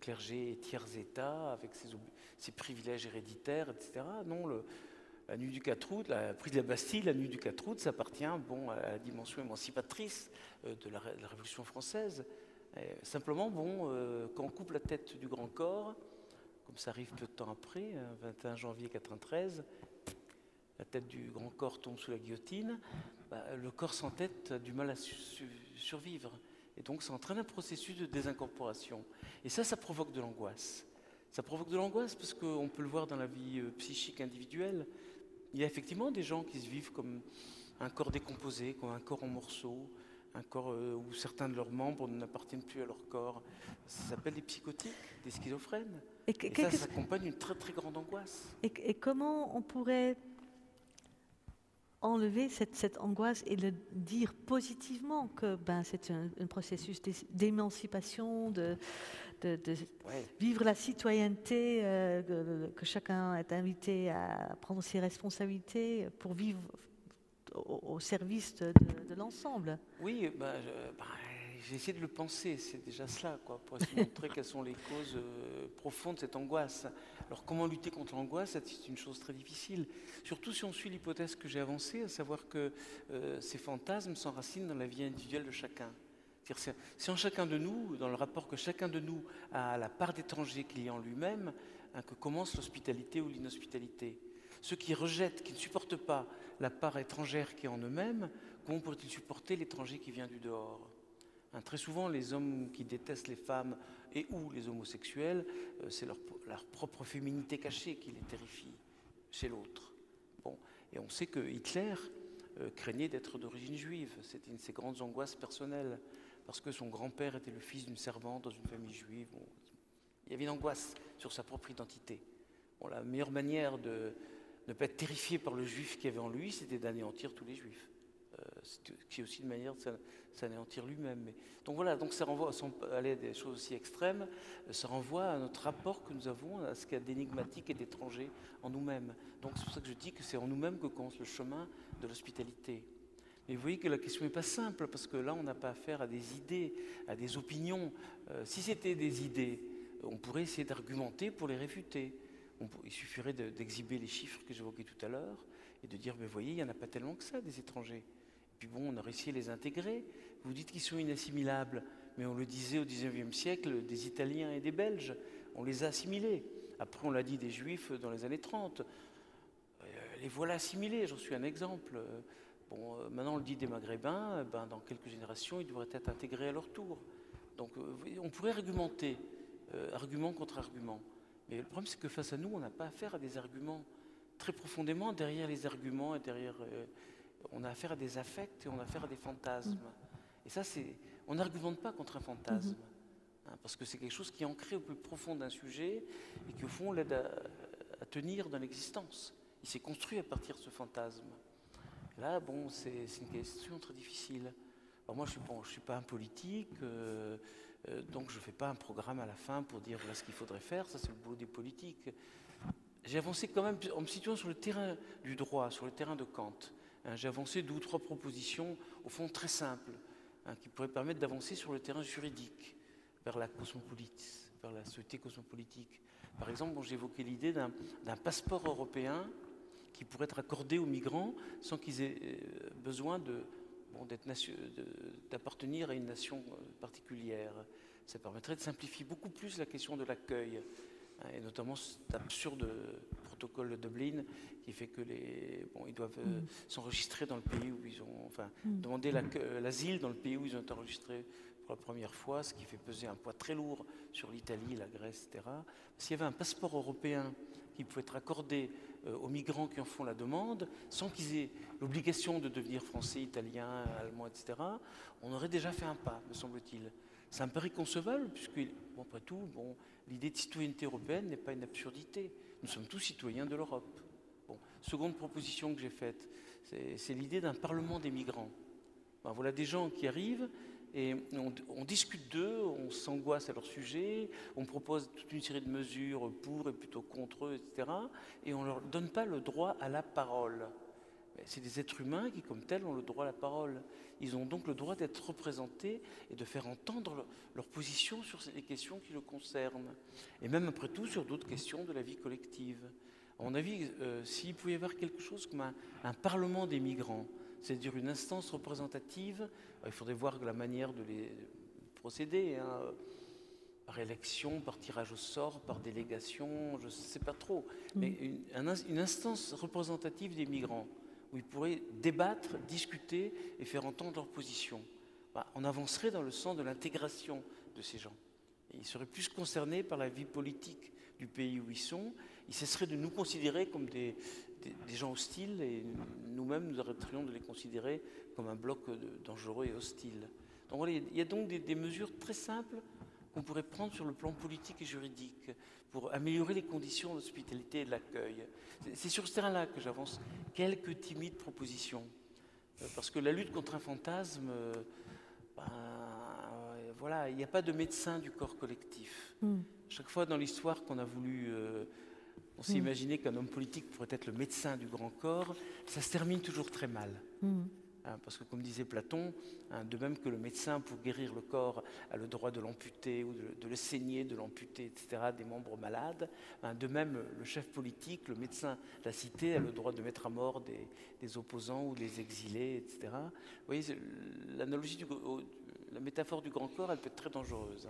clergé et tiers état, avec ses privilèges héréditaires, etc. Non, la nuit du 4 août, la prise de la Bastille, la nuit du 4 août, ça appartient à la dimension émancipatrice de la Révolution française. Et simplement, quand on coupe la tête du grand corps, comme ça arrive peu de temps après, 21 janvier 1993, la tête du grand corps tombe sous la guillotine, le corps sans tête a du mal à survivre. Et donc ça entraîne un processus de désincorporation. Et ça provoque de l'angoisse. Ça provoque de l'angoisse parce qu'on peut le voir dans la vie psychique individuelle. Il y a effectivement des gens qui se vivent comme un corps décomposé, comme un corps en morceaux, un corps où certains de leurs membres n'appartiennent plus à leur corps. Ça s'appelle des psychotiques, des schizophrènes. Et ça s'accompagne d'une très très grande angoisse. Et comment on pourrait enlever cette angoisse et le dire positivement que c'est un processus d'émancipation, de vivre la citoyenneté, que chacun est invité à prendre ses responsabilités pour vivre au service de l'ensemble. Oui, j'ai essayé de le penser, c'est déjà cela, pour essayer de montrer quelles sont les causes profondes de cette angoisse. Alors comment lutter contre l'angoisse, c'est une chose très difficile, surtout si on suit l'hypothèse que j'ai avancée, à savoir que ces fantasmes s'enracinent dans la vie individuelle de chacun. C'est-à-dire, c'est en chacun de nous, dans le rapport que chacun de nous a à la part d'étranger qu'il y a en lui-même, que commence l'hospitalité ou l'inhospitalité. Ceux qui rejettent, qui ne supportent pas la part étrangère qui est en eux-mêmes, comment pourraient-ils supporter l'étranger qui vient du dehors ? Très souvent, les hommes qui détestent les femmes et ou les homosexuels, c'est leur propre féminité cachée qui les terrifie chez l'autre. Et on sait que Hitler craignait d'être d'origine juive. C'était une de ses grandes angoisses personnelles, parce que son grand-père était le fils d'une servante dans une famille juive. Il y avait une angoisse sur sa propre identité. La meilleure manière de ne pas être terrifié par le juif qu'il y avait en lui, c'était d'anéantir tous les juifs. Qui est aussi une manière de s'anéantir lui-même. Donc voilà, ça renvoie, sans aller à des choses aussi extrêmes, ça renvoie à notre rapport que nous avons à ce qu'il y a d'énigmatique et d'étranger en nous-mêmes. Donc c'est pour ça que je dis que c'est en nous-mêmes que commence le chemin de l'hospitalité. Mais vous voyez que la question n'est pas simple, parce que là on n'a pas affaire à des idées, à des opinions. Si c'était des idées, on pourrait essayer d'argumenter pour les réfuter. Il suffirait d'exhiber les chiffres que j'évoquais tout à l'heure et de dire, mais vous voyez, il n'y en a pas tellement que ça, des étrangers. Et puis on a réussi à les intégrer. Vous dites qu'ils sont inassimilables, mais on le disait au XIXe siècle, des Italiens et des Belges, on les a assimilés. Après, on l'a dit des Juifs dans les années 30. Les voilà assimilés, j'en suis un exemple. Maintenant, on le dit des Maghrébins, dans quelques générations, ils devraient être intégrés à leur tour. Donc on pourrait argumenter, argument contre argument. Mais le problème, c'est que face à nous, on n'a pas affaire à des arguments. Très profondément, derrière les arguments, et derrière, on a affaire à des affects et on a affaire à des fantasmes. Et ça, on n'argumente pas contre un fantasme. Parce que c'est quelque chose qui est ancré au plus profond d'un sujet et qui, au fond, l'aide à tenir dans l'existence. Il s'est construit à partir de ce fantasme. Là, bon, c'est une question très difficile. Alors moi, je ne suis pas un politique, donc je ne fais pas un programme à la fin pour dire voilà ce qu'il faudrait faire. Ça, c'est le boulot des politiques. J'ai avancé quand même en me situant sur le terrain du droit, sur le terrain de Kant. J'ai avancé 2 ou 3 propositions, au fond, très simples, qui pourraient permettre d'avancer sur le terrain juridique, vers la cosmopolite, vers la société cosmopolitique. Par exemple, bon, j'évoquais l'idée d'un passeport européen qui pourrait être accordé aux migrants sans qu'ils aient besoin d'appartenir à une nation particulière. Ça permettrait de simplifier beaucoup plus la question de l'accueil, et notamment cet absurde protocole de Dublin qui fait que ils doivent s'enregistrer dans le pays où ils ont, demander l'asile dans le pays où ils ont été enregistrés pour la première fois, ce qui fait peser un poids très lourd sur l'Italie, la Grèce, etc. S'il y avait un passeport européen qui pouvait être accordé aux migrants qui en font la demande, sans qu'ils aient l'obligation de devenir français, italien, allemand, etc., on aurait déjà fait un pas, me semble-t-il. Ça me paraît concevable, puisque, après tout, l'idée de citoyenneté européenne n'est pas une absurdité. Nous sommes tous citoyens de l'Europe. Seconde proposition que j'ai faite, c'est l'idée d'un parlement des migrants. Voilà des gens qui arrivent et on discute d'eux, on s'angoisse à leur sujet, on propose toute une série de mesures pour et plutôt contre eux, etc. Et on ne leur donne pas le droit à la parole. C'est des êtres humains qui, comme tels, ont le droit à la parole. Ils ont donc le droit d'être représentés et de faire entendre leur position sur les questions qui le concernent. Et même, après tout, sur d'autres questions de la vie collective. À mon avis, s'il pouvait y avoir quelque chose comme un parlement des migrants, c'est-à-dire une instance représentative, il faudrait voir la manière de les procéder, par élection, par tirage au sort, par délégation, je ne sais pas trop, mais une instance représentative des migrants, où ils pourraient débattre, discuter et faire entendre leur position. On avancerait dans le sens de l'intégration de ces gens. Et ils seraient plus concernés par la vie politique du pays où ils sont. Ils cesseraient de nous considérer comme des gens hostiles et nous-mêmes, nous arrêterions de les considérer comme un bloc dangereux et hostile. Donc voilà, il y a donc des mesures très simples qu'on pourrait prendre sur le plan politique et juridique pour améliorer les conditions d'hospitalité et de l'accueil. C'est sur ce terrain-là que j'avance quelques timides propositions. Parce que la lutte contre un fantasme, voilà, il n'y a pas de médecin du corps collectif. Chaque fois dans l'histoire qu'on a voulu... on s'est imaginé qu'un homme politique pourrait être le médecin du grand corps, ça se termine toujours très mal. Parce que, comme disait Platon, de même que le médecin, pour guérir le corps, a le droit de l'amputer ou de le saigner, de l'amputer, etc., des membres malades, de même, le chef politique, le médecin de la cité, a le droit de mettre à mort des opposants ou de les exiler, etc. Vous voyez, l'analogie, la métaphore du grand corps, elle peut être très dangereuse.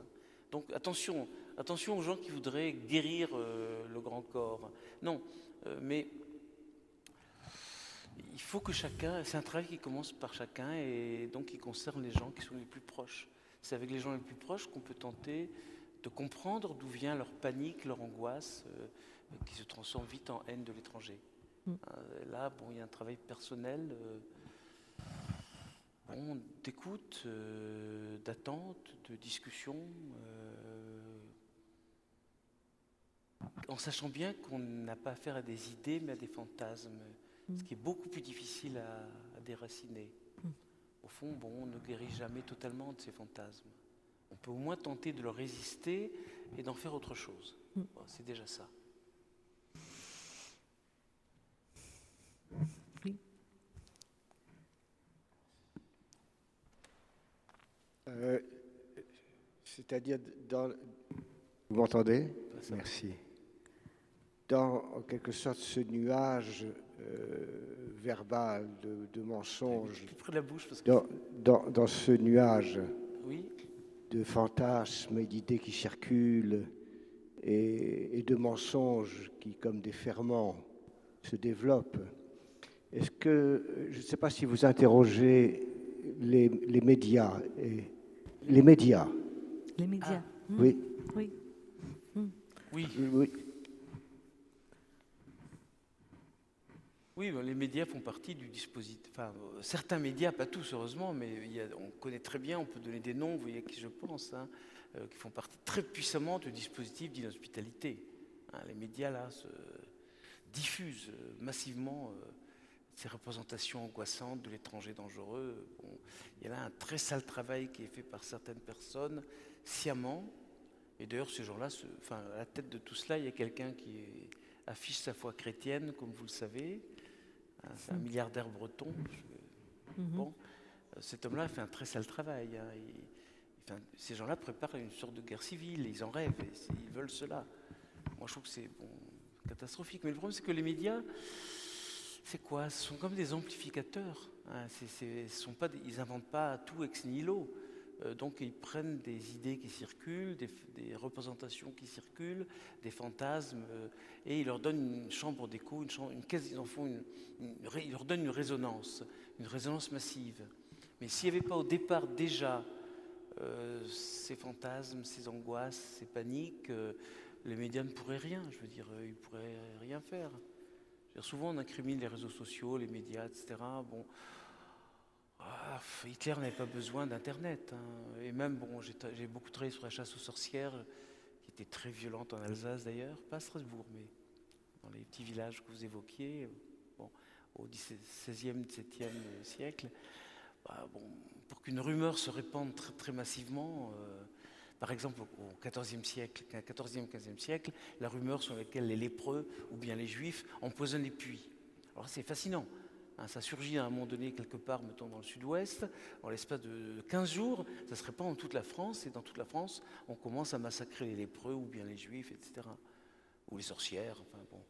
Donc attention aux gens qui voudraient guérir le grand corps. Non, mais il faut que chacun, c'est un travail qui commence par chacun et donc qui concerne les gens qui sont les plus proches. C'est avec les gens les plus proches qu'on peut tenter de comprendre d'où vient leur panique, leur angoisse, qui se transforme vite en haine de l'étranger. Là, il y a un travail personnel, d'écoute, d'attente, de discussion, en sachant bien qu'on n'a pas affaire à des idées, mais à des fantasmes, ce qui est beaucoup plus difficile à déraciner. Au fond, on ne guérit jamais totalement de ces fantasmes. On peut au moins tenter de leur résister et d'en faire autre chose. C'est déjà ça. Oui. C'est-à-dire, vous m'entendez? Merci. Dans, en quelque sorte, ce nuage verbal de mensonges, près de la bouche, parce que dans ce nuage oui. de fantasmes et d'idées qui circulent et de mensonges qui, comme des ferments, se développent, est-ce que, je ne sais pas si vous interrogez les médias, Les médias. Oui, Oui. Oui, oui. oui, ben, les médias font partie du dispositif. Enfin, certains médias, pas tous heureusement, mais on connaît très bien, on peut donner des noms, vous voyez à qui je pense, hein, qui font partie très puissamment du dispositif d'inhospitalité. Hein, les médias, là, diffusent massivement ces représentations angoissantes de l'étranger dangereux. Bon, il y a là un très sale travail qui est fait par certaines personnes, sciemment. Et d'ailleurs, ces gens-là, à la tête de tout cela, il y a quelqu'un qui affiche sa foi chrétienne, comme vous le savez. C'est un milliardaire breton. Bon, cet homme-là fait un très sale travail. Hein. Ces gens-là préparent une sorte de guerre civile, ils en rêvent, ils veulent cela. Moi, je trouve que c'est catastrophique. Mais le problème, c'est que les médias, c'est quoi? Ce sont comme des amplificateurs. Hein. Ils n'inventent pas tout ex nihilo. Donc ils prennent des idées qui circulent, des représentations qui circulent, des fantasmes, et ils leur donnent une chambre d'écho, ils leur donnent une résonance massive. Mais s'il n'y avait pas au départ déjà ces fantasmes, ces angoisses, ces paniques, les médias ne pourraient rien, je veux dire, ils ne pourraient rien faire. Souvent on incrimine les réseaux sociaux, les médias, etc. Bon, Hitler n'avait pas besoin d'Internet. Hein. Et même, j'ai beaucoup travaillé sur la chasse aux sorcières, qui était très violente en Alsace d'ailleurs, pas à Strasbourg, mais dans les petits villages que vous évoquiez, au XVIe, XVIIe siècle. Pour qu'une rumeur se répande très, très massivement, par exemple au XIVe siècle, XVe siècle, la rumeur sur laquelle les lépreux ou bien les juifs empoisonnent les puits. Alors c'est fascinant. Hein, ça surgit à un moment donné quelque part, mettons dans le sud-ouest, en l'espace de 15 jours, ça se répand dans toute la France, et dans toute la France, on commence à massacrer les lépreux ou bien les juifs, etc. Ou les sorcières, enfin bon.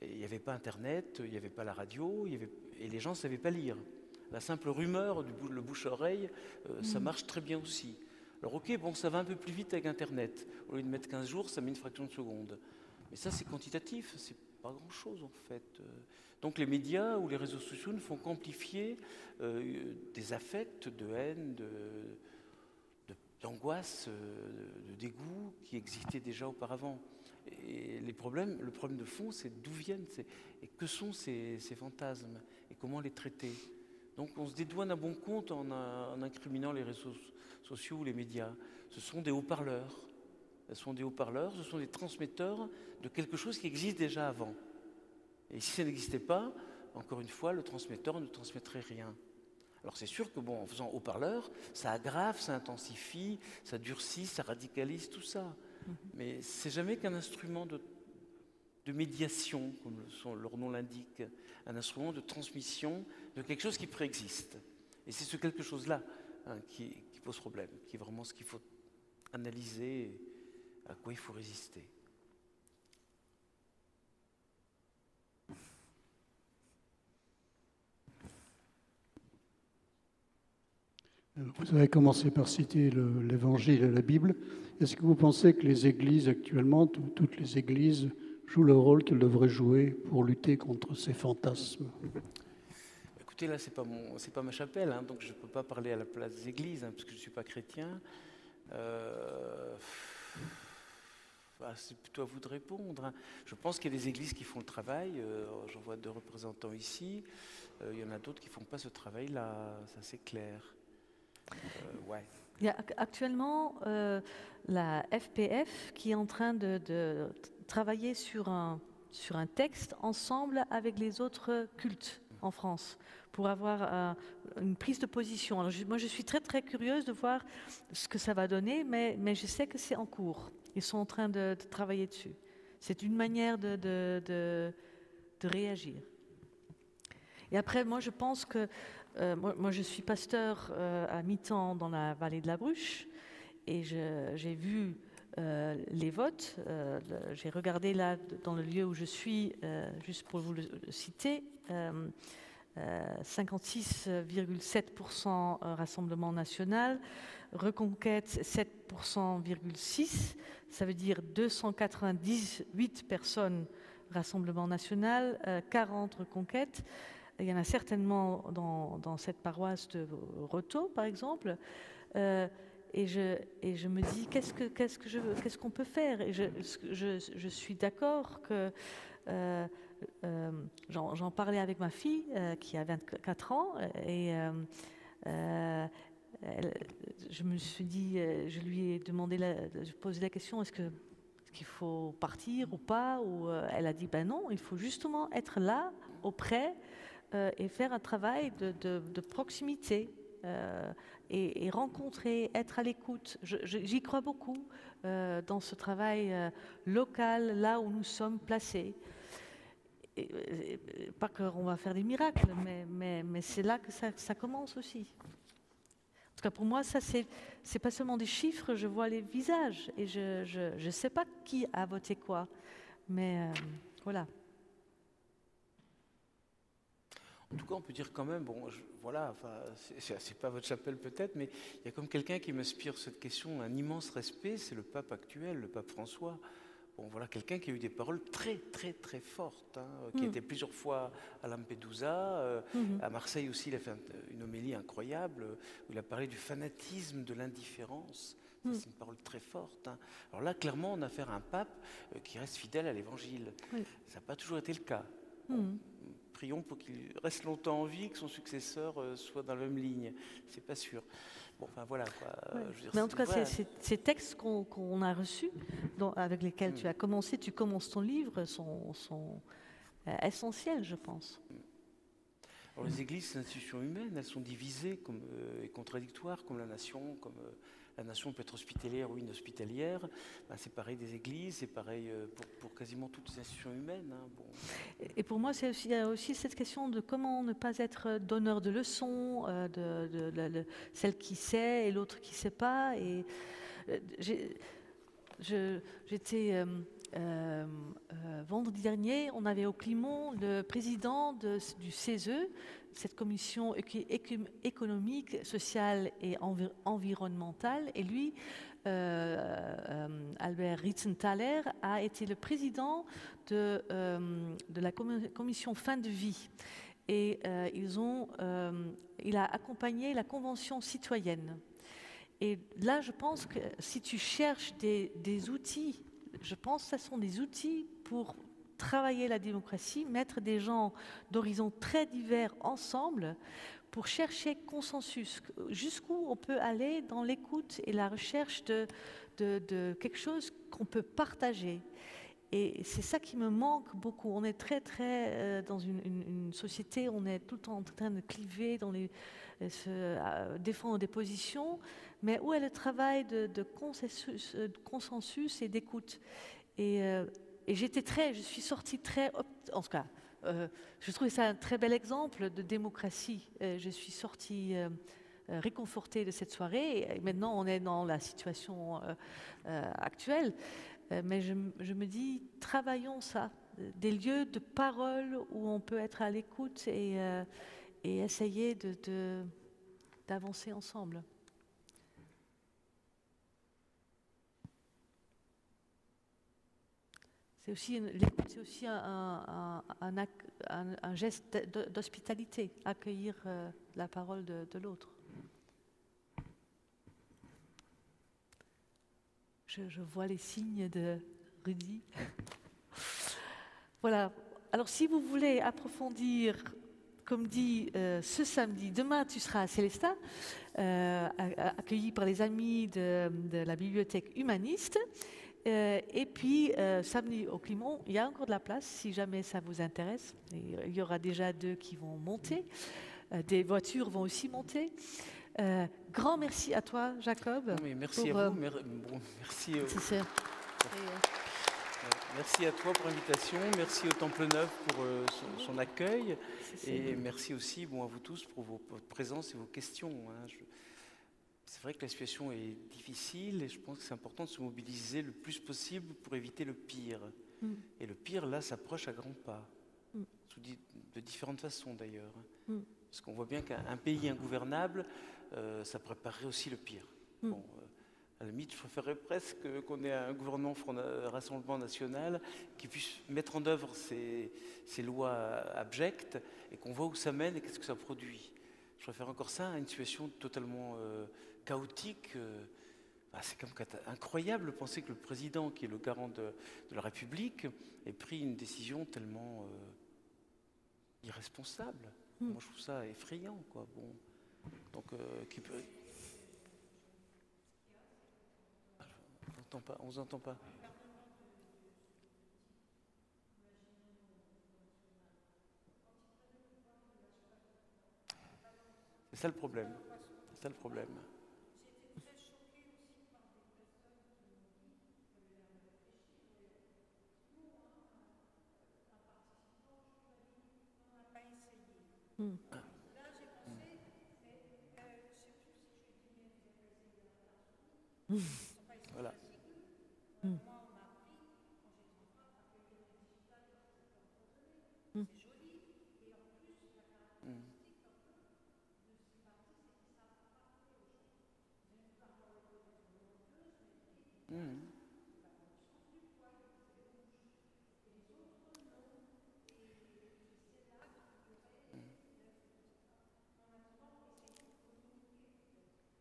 Il n'y avait pas Internet, il n'y avait pas la radio, et les gens ne savaient pas lire. La simple rumeur, le bouche-oreille, ça marche très bien aussi. Alors ok, ça va un peu plus vite avec Internet. Au lieu de mettre 15 jours, ça met une fraction de seconde. Mais ça, c'est quantitatif, c'est pas grand-chose en fait. Donc les médias ou les réseaux sociaux ne font qu'amplifier des affects de haine, d'angoisse, de dégoût qui existaient déjà auparavant. Et le problème de fond, c'est d'où viennent, et que sont ces fantasmes, et comment les traiter. Donc on se dédouane à bon compte en incriminant les réseaux sociaux ou les médias. Ce sont des haut-parleurs. Ce sont des transmetteurs de quelque chose qui existe déjà avant. Et si ça n'existait pas, encore une fois, le transmetteur ne transmettrait rien. Alors c'est sûr que en faisant haut-parleur, ça aggrave, ça intensifie, ça durcit, ça radicalise tout ça. Mais c'est jamais qu'un instrument de médiation, comme leur nom l'indique, un instrument de transmission de quelque chose qui préexiste. Et c'est ce quelque chose-là qui pose problème, qui est vraiment ce qu'il faut analyser, à quoi il faut résister. Vous avez commencé par citer l'Évangile et la Bible. Est-ce que vous pensez que les églises actuellement, toutes les églises, jouent le rôle qu'elles devraient jouer pour lutter contre ces fantasmes? Écoutez, là, c'est pas ma chapelle, hein, donc je ne peux pas parler à la place des églises, parce que je ne suis pas chrétien. C'est plutôt à vous de répondre. Hein. Je pense qu'il y a des églises qui font le travail. J'en vois 2 représentants ici. Il y en a d'autres qui ne font pas ce travail-là, ça c'est clair. Ouais. Il y a actuellement la FPF qui est en train de travailler sur un texte ensemble avec les autres cultes en France pour avoir une prise de position. Alors moi je suis très très curieuse de voir ce que ça va donner, mais je sais que c'est en cours. Ils sont en train de travailler dessus. C'est une manière de réagir. Et après, moi je pense que moi, je suis pasteur à mi-temps dans la vallée de la Bruche et j'ai vu les votes. J'ai regardé là dans le lieu où je suis, juste pour vous le citer, 56,7% Rassemblement national, Reconquête 7,6%, ça veut dire 298 personnes Rassemblement national, 40 Reconquête. Il y en a certainement dans cette paroisse de Roto, par exemple. je me dis qu'est-ce qu'on peut faire. Et je suis d'accord que j'en parlais avec ma fille qui a 24 ans et je me suis dit, je lui ai demandé, je posé la question, est-ce qu'il faut partir ou pas, ou elle a dit ben non, il faut justement être là auprès et faire un travail de proximité et rencontrer, être à l'écoute. J'y crois beaucoup dans ce travail local, là où nous sommes placés. Et pas qu'on va faire des miracles, mais c'est là que ça commence aussi. En tout cas, pour moi, ça, c'est pas seulement des chiffres, je vois les visages et je sais pas qui a voté quoi, mais voilà. En tout cas, on peut dire quand même, bon, voilà, enfin, c'est pas votre chapelle peut-être, mais il y a comme quelqu'un qui m'inspire cette question, un immense respect, c'est le pape actuel, le pape François. Bon, voilà, quelqu'un qui a eu des paroles très, très, très fortes, qui était plusieurs fois à Lampedusa, à Marseille aussi, il a fait une homélie incroyable, où il a parlé du fanatisme, de l'indifférence. C'est une parole très forte. Alors là, clairement, on a affaire à un pape qui reste fidèle à l'Évangile. Ça n'a pas toujours été le cas. Bon, prions pour qu'il reste longtemps en vie, que son successeur soit dans la même ligne. C'est pas sûr. Bon, enfin voilà. Quoi. Je veux dire, mais en tout cas, voilà. ces textes qu'on a reçus, avec lesquels tu as commencé, tu commences ton livre, sont essentiels, je pense. Alors, les églises, c'est une institution humaine, elles sont divisées et contradictoires, comme la nation, la nation peut être hospitalière ou inhospitalière. Ben, c'est pareil des églises, c'est pareil pour quasiment toutes les institutions humaines. Bon. Et pour moi, il y a aussi cette question de comment ne pas être donneur de leçons, celle qui sait et l'autre qui ne sait pas. Et j'étais vendredi dernier, on avait au Climont le président du CESE, cette commission économique, sociale et environnementale, et lui, Albert Ritzenthaler, a été le président de la commission fin de vie. Et il a accompagné la Convention citoyenne. Et là, je pense que si tu cherches des outils, je pense que ce sont des outils pour travailler la démocratie, mettre des gens d'horizons très divers ensemble pour chercher consensus, jusqu'où on peut aller dans l'écoute et la recherche de quelque chose qu'on peut partager. Et c'est ça qui me manque beaucoup. On est très dans une société, on est tout le temps en train de cliver, défendre des positions, mais où est le travail de consensus et d'écoute? Et je suis sortie en tout cas, je trouvais ça un très bel exemple de démocratie. Je suis sortie réconfortée de cette soirée. Et maintenant, on est dans la situation actuelle. Mais je me dis, travaillons ça, des lieux de parole où on peut être à l'écoute et essayer d'avancer ensemble. C'est aussi un geste d'hospitalité, accueillir la parole de l'autre. Je vois les signes de Rudy. Voilà. Alors, si vous voulez approfondir, comme dit ce samedi, demain tu seras à Célestat, accueilli par les amis de la bibliothèque humaniste. Et puis, samedi au Climont, il y a encore de la place, si jamais ça vous intéresse. Il y aura déjà 2 qui vont monter. Des voitures vont aussi monter. Grand merci à toi, Jacob. Non, mais merci à vous. Merci. Merci à toi pour l'invitation. Merci au Temple Neuf pour son accueil. Et merci aussi à vous tous pour votre présence et vos questions. C'est vrai que la situation est difficile et je pense que c'est important de se mobiliser le plus possible pour éviter le pire. Et le pire, là, s'approche à grands pas. De différentes façons, d'ailleurs. Parce qu'on voit bien qu'un pays ingouvernable, ça préparerait aussi le pire. Bon, à la limite, je préférerais presque qu'on ait un gouvernement Rassemblement national qui puisse mettre en œuvre ces lois abjectes et qu'on voit où ça mène et qu'est-ce que ça produit. Je préfère encore ça à une situation totalement chaotique. C'est comme incroyable de penser que le président, qui est le garant de la République, ait pris une décision tellement irresponsable. Moi, je trouve ça effrayant, quoi. Bon, donc, qui peut... On vous entend pas. C'est ça le problème. C'est ça le problème. Voilà.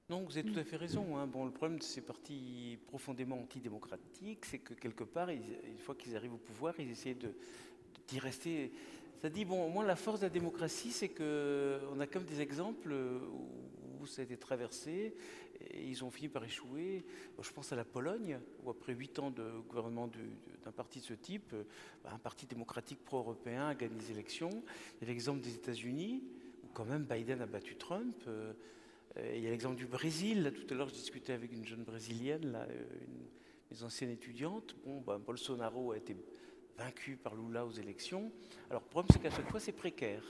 Non, vous avez tout à fait raison. Hein. Bon, le problème de ces partis profondément antidémocratiques, c'est que quelque part, une fois qu'ils arrivent au pouvoir, ils essaient d'y rester. Ça dit, bon, au moins la force de la démocratie, c'est qu'on a comme des exemples où ça a été traversé et ils ont fini par échouer. Je pense à la Pologne, où après 8 ans de gouvernement d'un parti de ce type, un parti démocratique pro-européen a gagné les élections. Il y a l'exemple des États-Unis, où quand même Biden a battu Trump. Il y a l'exemple du Brésil. Là, tout à l'heure, je discutais avec une jeune brésilienne, là, mes anciennes étudiantes. Bon, Bolsonaro a été vaincu par Lula aux élections. Alors, le problème, c'est qu'à chaque fois, c'est précaire.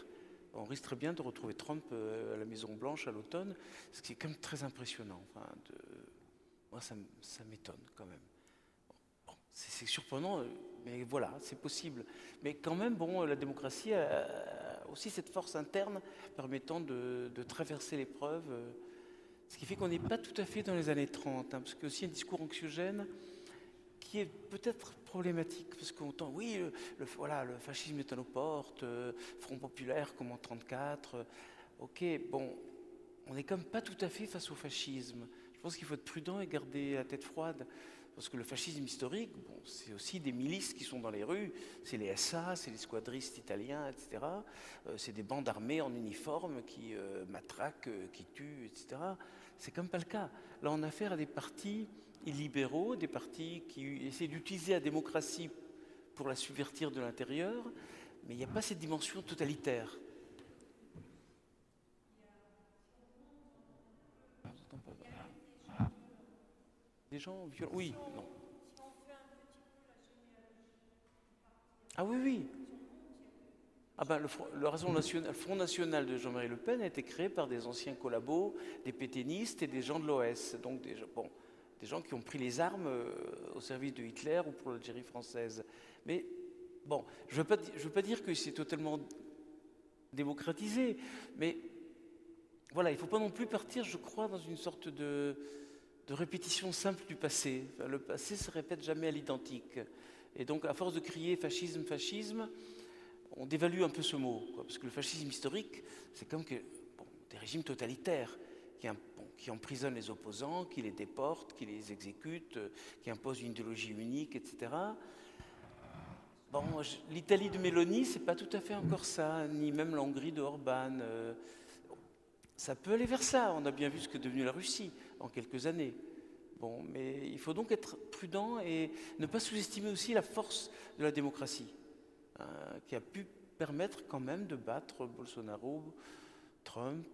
On risque très bien de retrouver Trump à la Maison-Blanche à l'automne, ce qui est quand même très impressionnant. Enfin, moi, ça m'étonne quand même. Bon, c'est surprenant, mais voilà, c'est possible. Mais quand même, bon, la démocratie a aussi cette force interne permettant de traverser l'épreuve. Ce qui fait qu'on n'est pas tout à fait dans les années 30, hein, parce qu'il y a aussi un discours anxiogène qui est peut-être problématique, parce qu'on entend, oui, voilà, le fascisme est à nos portes, Front populaire comme en 1934. Ok, bon, on n'est quand même pas tout à fait face au fascisme. Je pense qu'il faut être prudent et garder la tête froide. Parce que le fascisme historique, bon, c'est aussi des milices qui sont dans les rues, c'est les SA, c'est les squadristes italiens, etc. C'est des bandes armées en uniforme qui matraquent, qui tuent, etc. C'est quand même pas le cas. Là, on a affaire à des partis illibéraux, des partis qui essaient d'utiliser la démocratie pour la subvertir de l'intérieur, mais il n'y a pas cette dimension totalitaire. Des gens violents. Oui, non. Ah oui, oui. Ah ben, le Front National de Jean-Marie Le Pen a été créé par des anciens collabos, des pétainistes et des gens de l'OS. Donc des gens qui ont pris les armes au service de Hitler ou pour l'Algérie française. Mais bon, je veux pas dire que c'est totalement démocratisé, mais voilà, il ne faut pas non plus partir, je crois, dans une sorte de répétition simple du passé. Enfin, le passé se répète jamais à l'identique. Et donc, à force de crier fascisme, fascisme, on dévalue un peu ce mot. Quoi, parce que le fascisme historique, c'est comme des régimes totalitaires qui emprisonnent les opposants, qui les déportent, qui les exécutent, qui imposent une idéologie unique, etc. Bon, l'Italie de Meloni, c'est pas tout à fait encore ça, ni même la Hongrie de Orban. Ça peut aller vers ça. On a bien vu ce qu'est devenu la Russie en quelques années. Bon, mais il faut donc être prudent et ne pas sous-estimer aussi la force de la démocratie, qui a pu permettre quand même de battre Bolsonaro, Trump,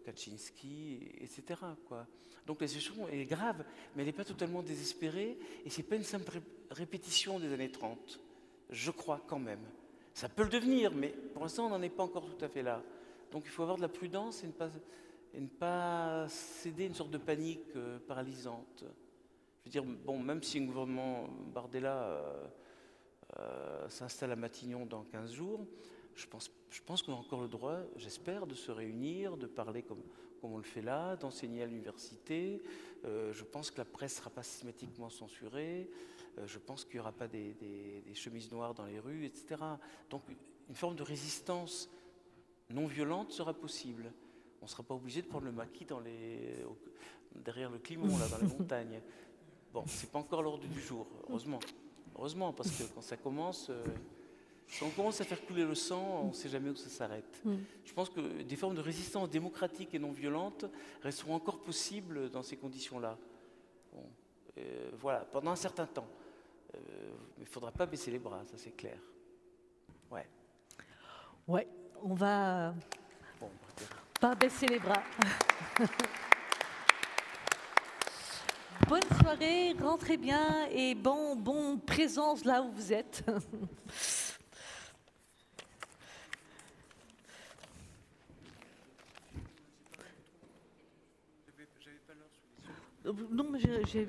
Kaczynski, etc. Quoi. Donc la situation est grave, mais elle n'est pas totalement désespérée et ce n'est pas une simple répétition des années 30. Je crois quand même. Ça peut le devenir, mais pour l'instant, on n'en est pas encore tout à fait là. Donc il faut avoir de la prudence et ne pas céder à une sorte de panique paralysante. Je veux dire, bon, même si un gouvernement Bardella s'installe à Matignon dans 15 jours, je pense qu'on a encore le droit, j'espère, de se réunir, de parler comme on le fait là, d'enseigner à l'université. Je pense que la presse ne sera pas systématiquement censurée. Je pense qu'il n'y aura pas des chemises noires dans les rues, etc. Donc une forme de résistance non violente sera possible. ne sera pas obligé de prendre le maquis derrière le Climont, là, dans les montagnes. Bon, c'est pas encore l'ordre du jour, heureusement. Heureusement, parce que quand ça commence, si on commence à faire couler le sang, on ne sait jamais où ça s'arrête. Je pense que des formes de résistance démocratique et non violente resteront encore possibles dans ces conditions-là. Bon, voilà, pendant un certain temps. Mais il ne faudra pas baisser les bras, ça c'est clair. Ouais. Ouais, on va Bon, pas baisser les bras. Bonne soirée, rentrez bien et bon présence là où vous êtes. Non, mais j'ai